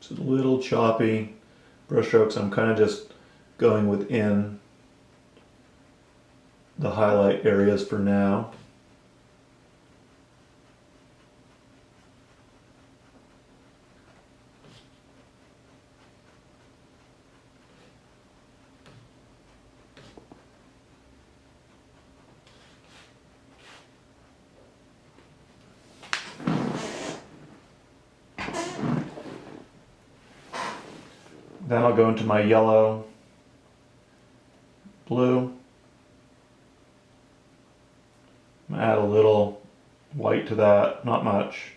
So little choppy brush strokes. I'm kind of just going within the highlight areas for now. Then I'll go into my yellow, blue, add a little white to that, not much.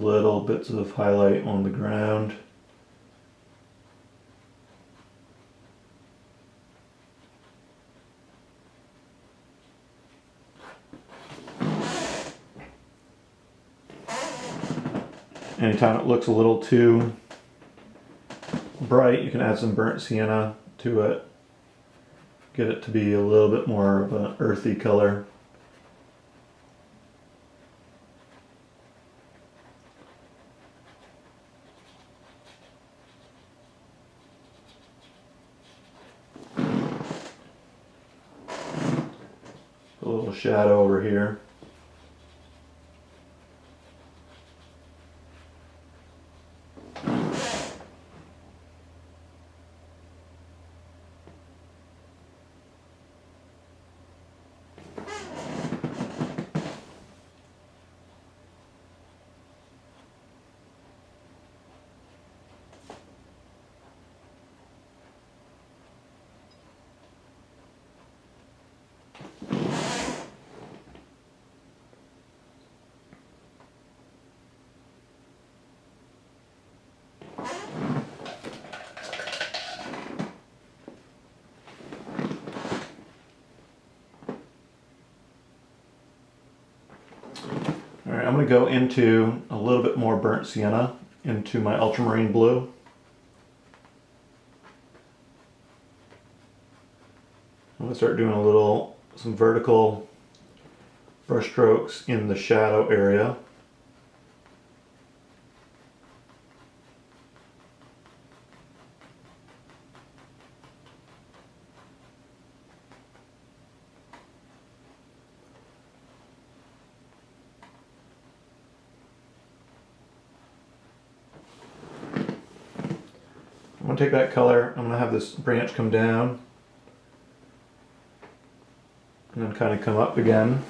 Little bits of highlight on the ground. Anytime it looks a little too bright, you can add some burnt sienna to it. Get it to be a little bit more of an earthy color. little shadow over here. Alright, I'm going to go into a little bit more burnt sienna into my ultramarine blue. I'm going to start doing some vertical brush strokes in the shadow area. I'm going to take that color, I'm going to have this branch come down and then kind of come up again.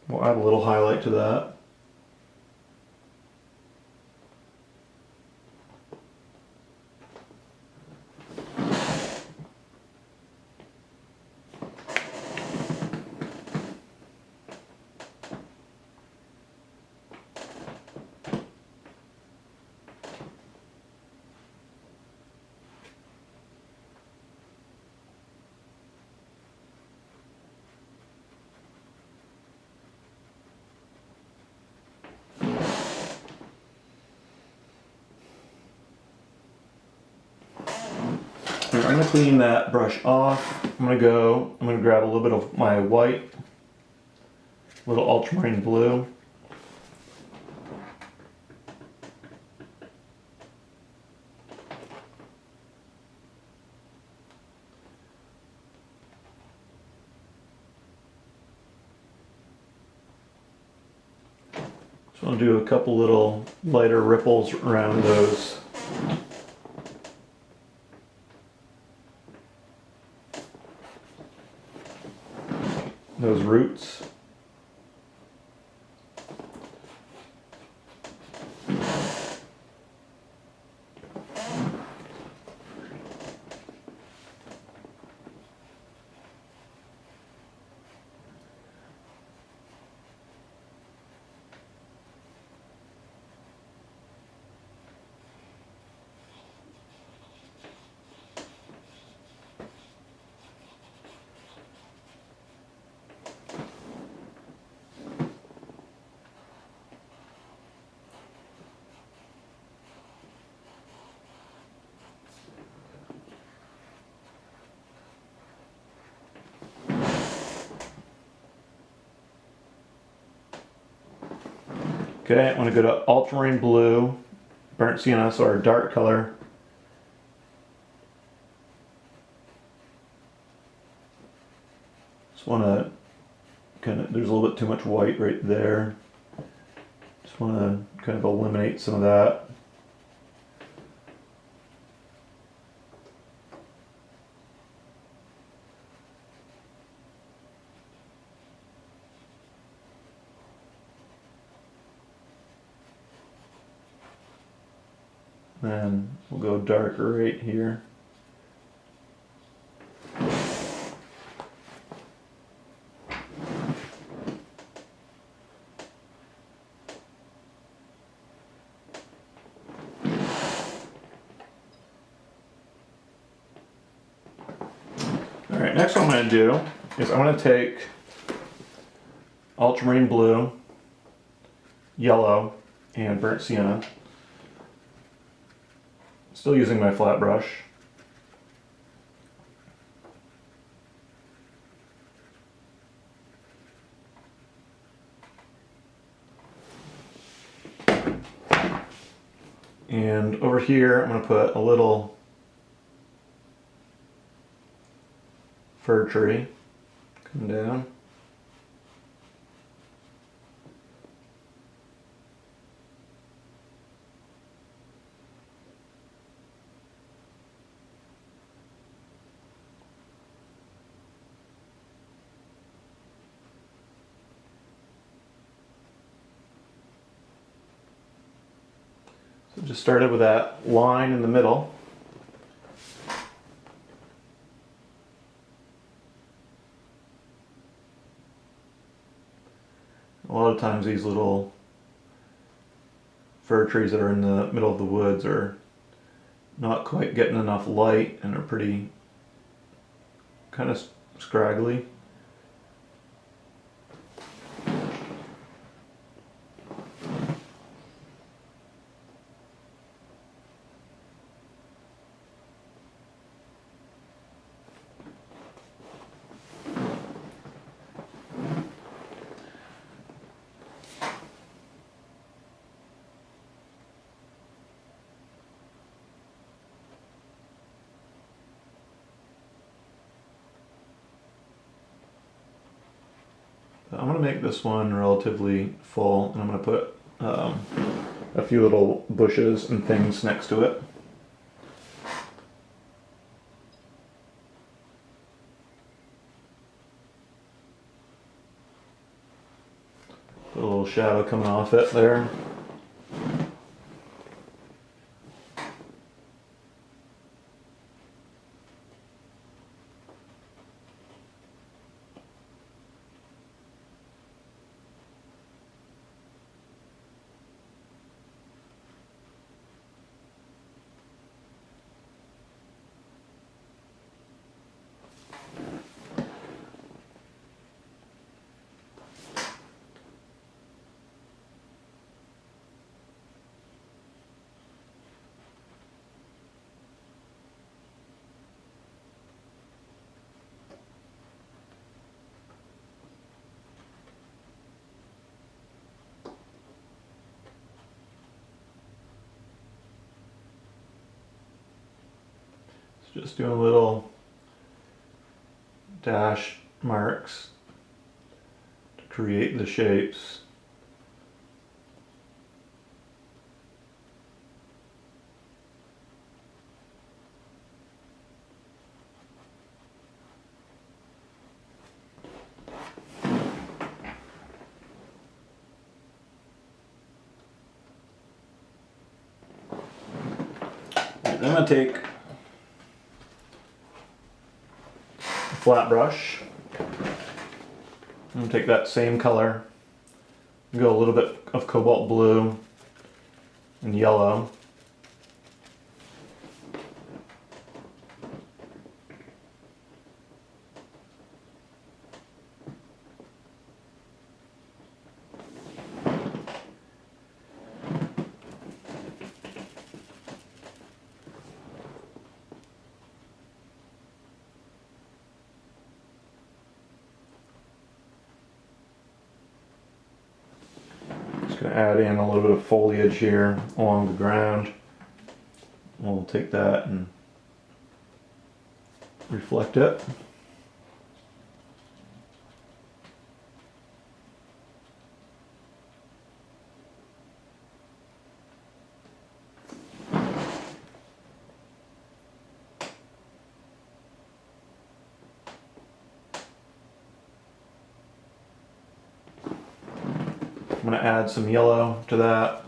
We'll add a little highlight to that. I'm going to clean that brush off. I'm going to grab a little bit of my white, little ultramarine blue. So I'll do a couple little lighter ripples around those roots. Okay, I'm going to go to ultramarine blue, burnt sienna, so our dark color. Just want to there's a little bit too much white right there. Just want to kind of eliminate some of that. Then we'll go darker right here. Alright, next what I'm going to do is I'm going to take ultramarine blue, yellow, and burnt sienna. Still using my flat brush. And over here I'm going to put a little fir tree, Come down. So just started with that line in the middle. A lot of times these little fir trees that are in the middle of the woods are not quite getting enough light and are pretty kind of scraggly. I'm going to make this one relatively full, and I'm going to put a few little bushes and things next to it. Put a little shadow coming off it there. Just doing little dash marks to create the shapes. Then I'm going to take flat brush. I'm going to take that same color, go a little bit of cobalt blue and yellow. Going to add in a little bit of foliage here along the ground. We'll take that and reflect it. I'm going to add some yellow to that.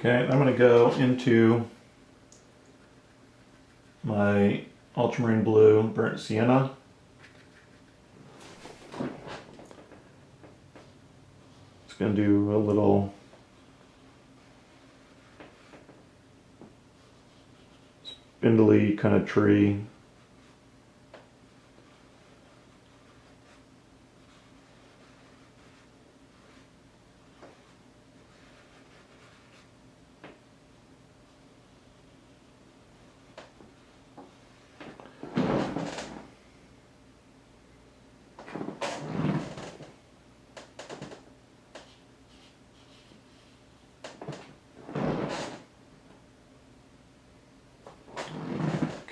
Okay, I'm going to go into my ultramarine blue, burnt sienna. It's going to do a little spindly kind of tree.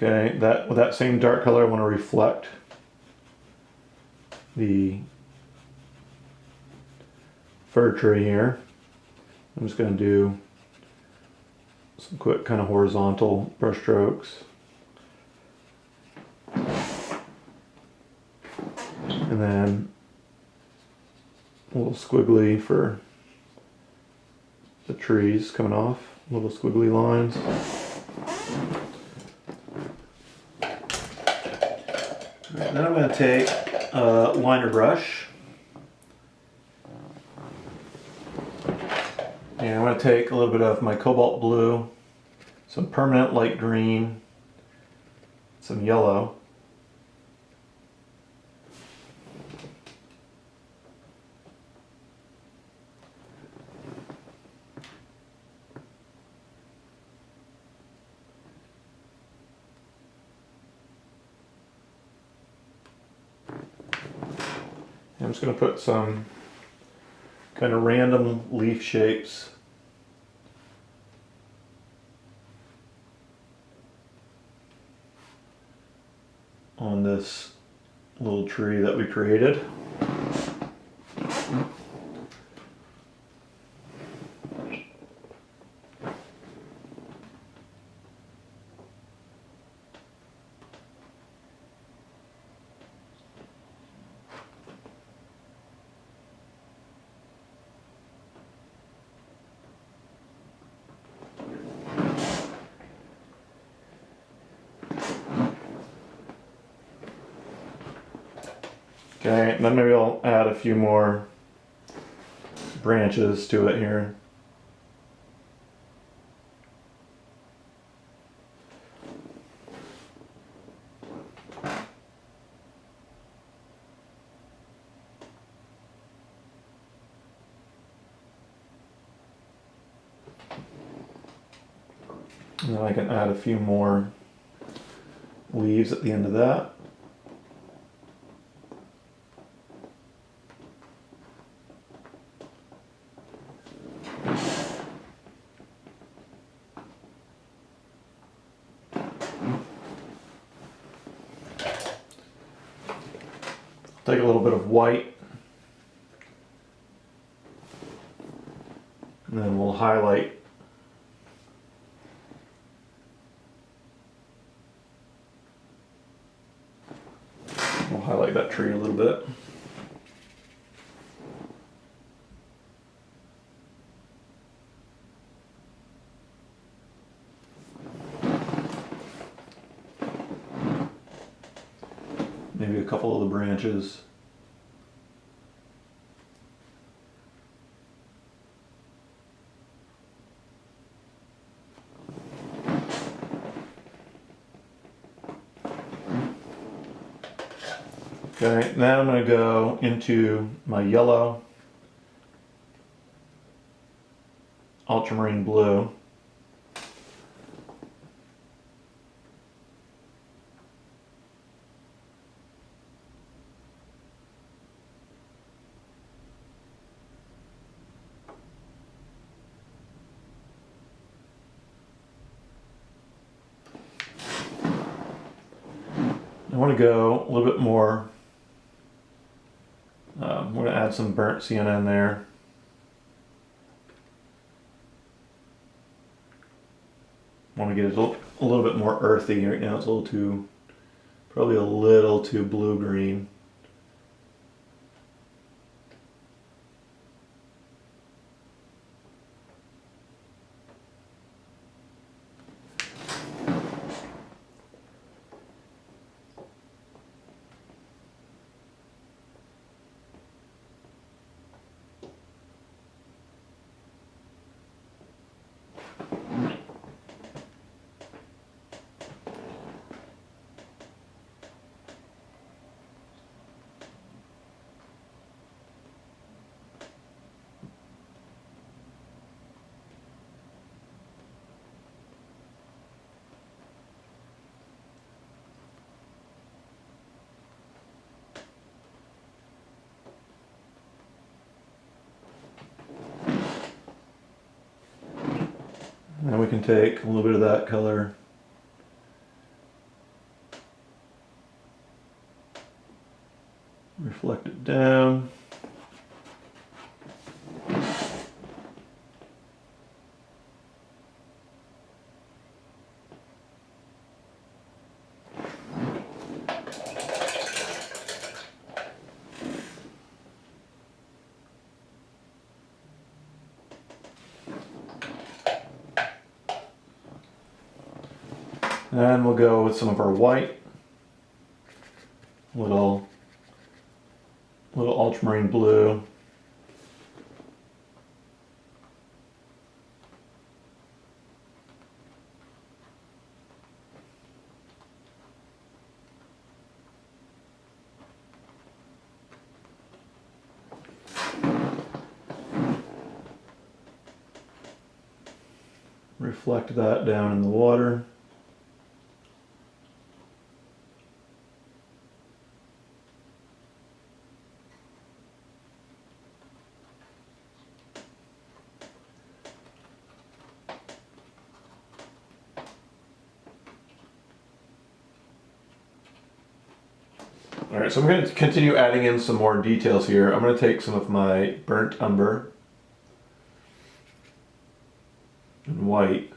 Okay, with that same dark color, I want to reflect the fir tree here. I'm just going to do some quick kind of horizontal brush strokes. And then a little squiggly for the trees coming off, little squiggly lines. Right, then I'm going to take a liner brush, and I'm going to take a little bit of my cobalt blue, some permanent light green, some yellow. I'm just going to put some kind of random leaf shapes on this little tree that we created. Okay, and then maybe I'll add a few more branches to it here. And then I can add a few more leaves at the end of that. Take a little bit of white, and then we'll highlight that tree a little bit. Maybe a couple of the branches. Okay, now I'm going to go into my yellow, ultramarine blue. I want to go a little bit more. We're going to add some burnt sienna in there. I want to get it a little bit more earthy. Right now it's probably a little too blue-green. Now we can take a little bit of that color, reflect it down. And we'll go with some of our white, little ultramarine blue. Reflect that down in the water. Alright, so I'm going to continue adding in some more details here. I'm going to take some of my burnt umber and white.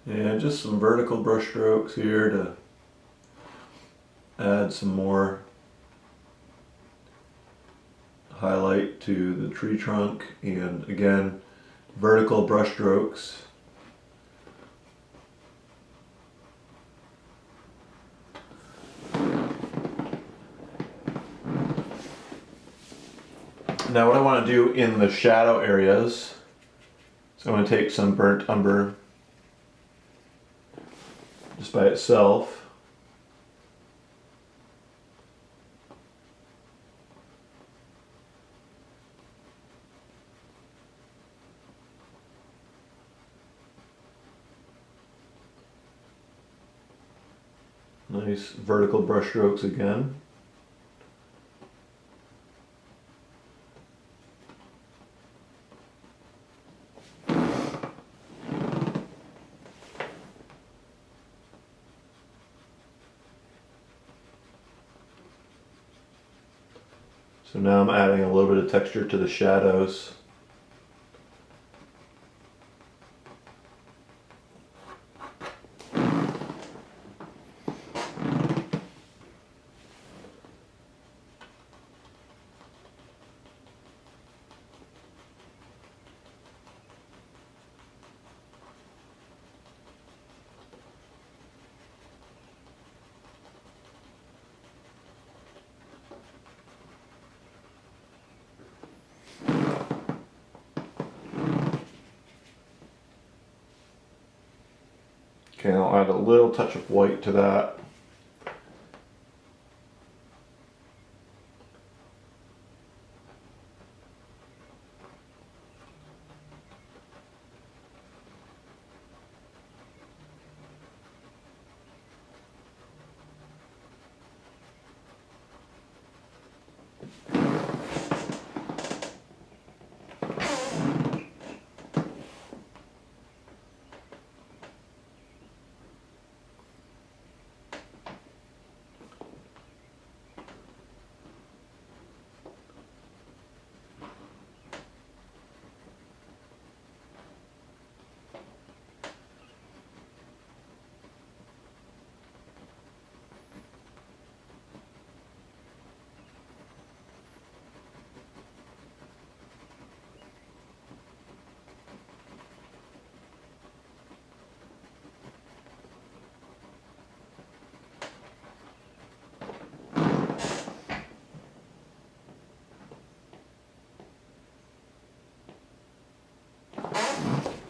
And just some vertical brush strokes here to add some more highlight to the tree trunk, and again, vertical brush strokes. Now what I want to do in the shadow areas, so I'm going to take some burnt umber just by itself. Nice vertical brush strokes again. So now I'm adding a little bit of texture to the shadows. Okay, I'll add a little touch of white to that.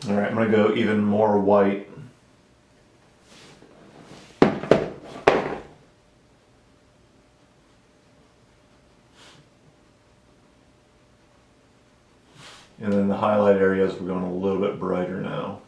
All right, I'm gonna go even more white. And then the highlight areas, we're going a little bit brighter now.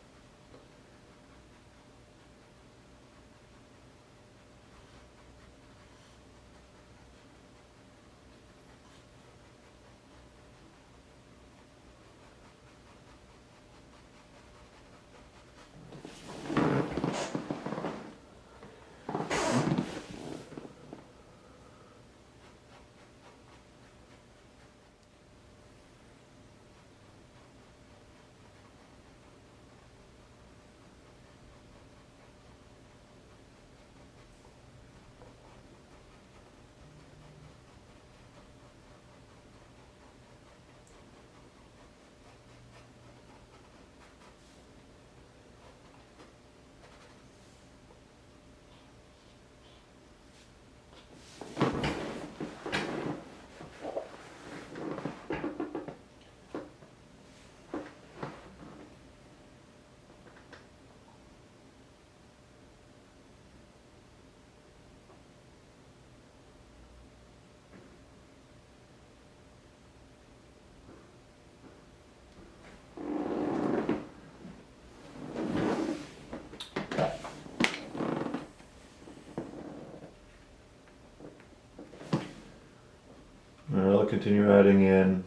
I'll continue adding in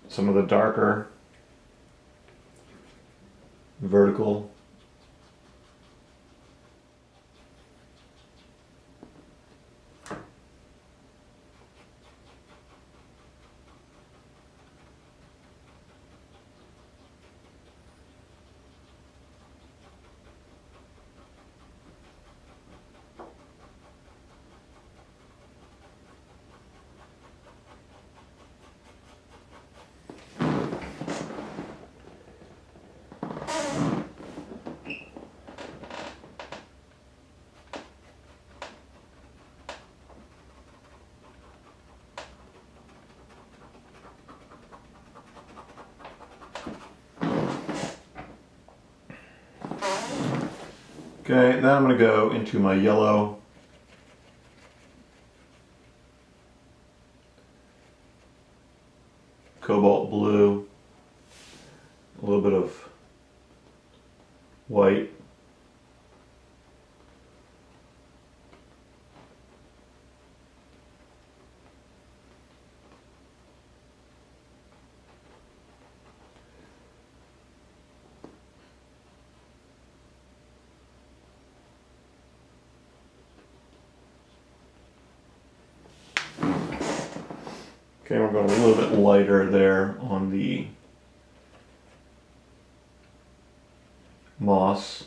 some of the darker vertical Okay, now I'm going to go into my yellow, cobalt blue, a little bit of white, okay, we're going a little bit lighter there on the moss.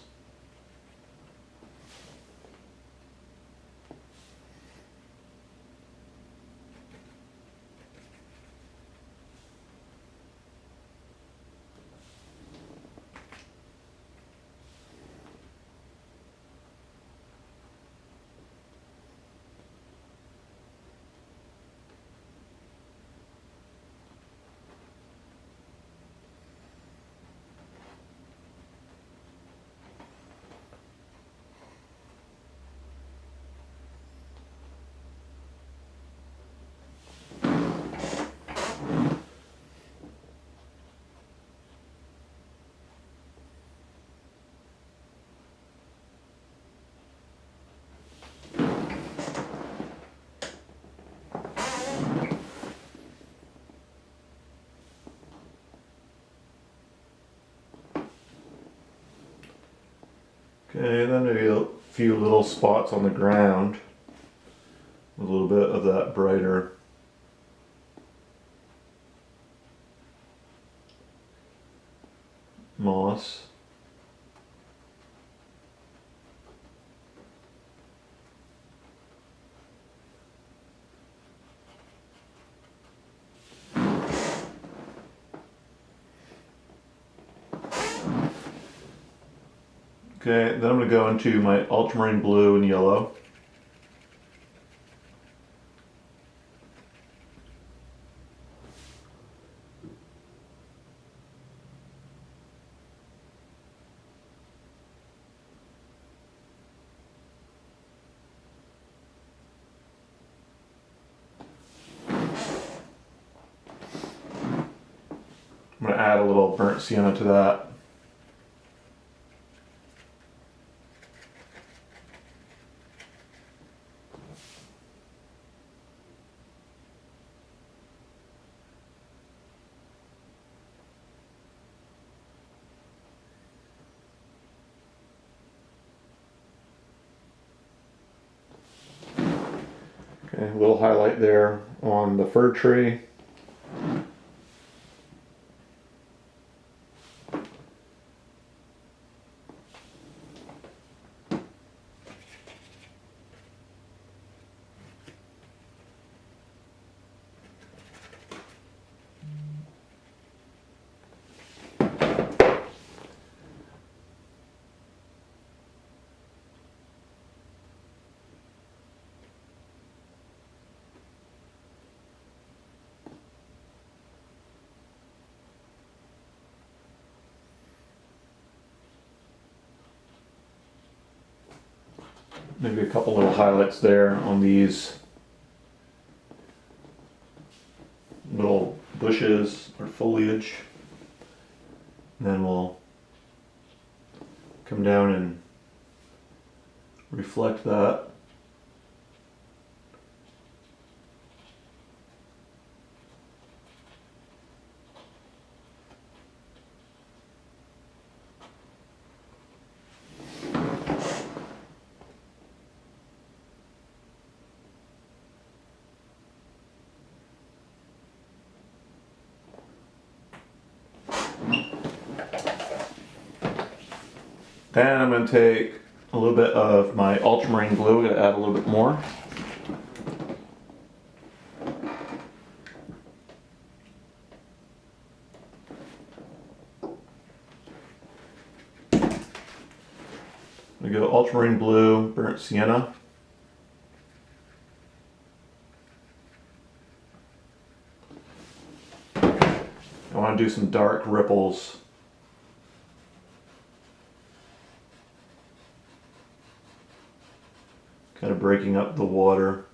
Okay, then maybe a few little spots on the ground, a little bit of that brighter moss. Okay, then I'm going to go into my ultramarine blue and yellow. I'm going to add a little burnt sienna to that. Okay, a little highlight there on the fir tree. Maybe a couple little highlights there on these little bushes or foliage. And then we'll come down and reflect that. Then I'm going to take a little bit of my ultramarine blue. I'm going to add a little bit more. We go ultramarine blue, burnt sienna. I want to do some dark ripples. Kind of breaking up the water.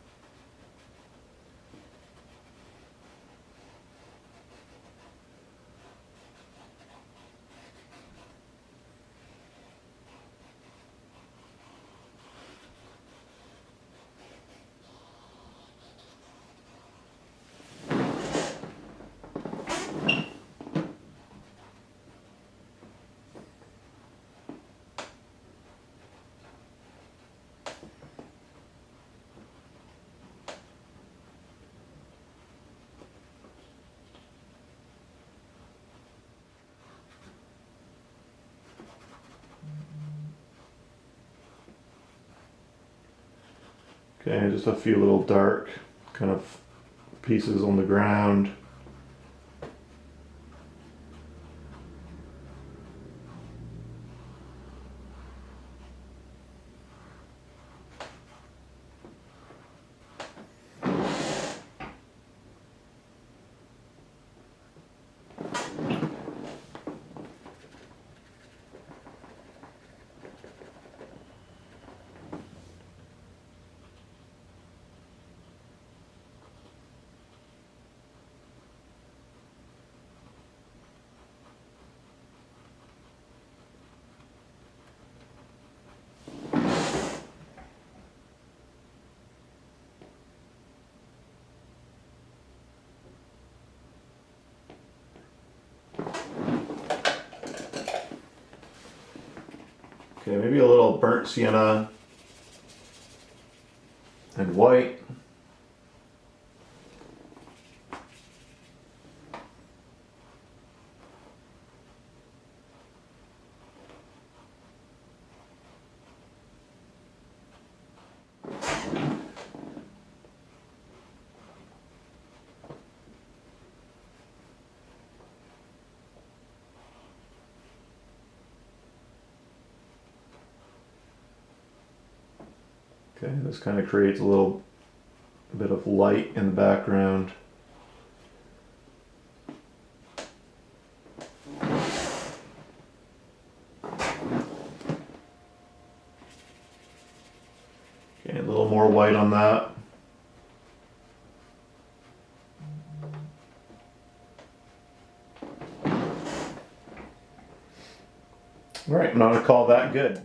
Okay, just a few little dark kind of pieces on the ground. Okay, maybe a little burnt sienna and white. Okay, this kind of creates a little bit of light in the background. Okay, a little more white on that. All right, I'm gonna call that good.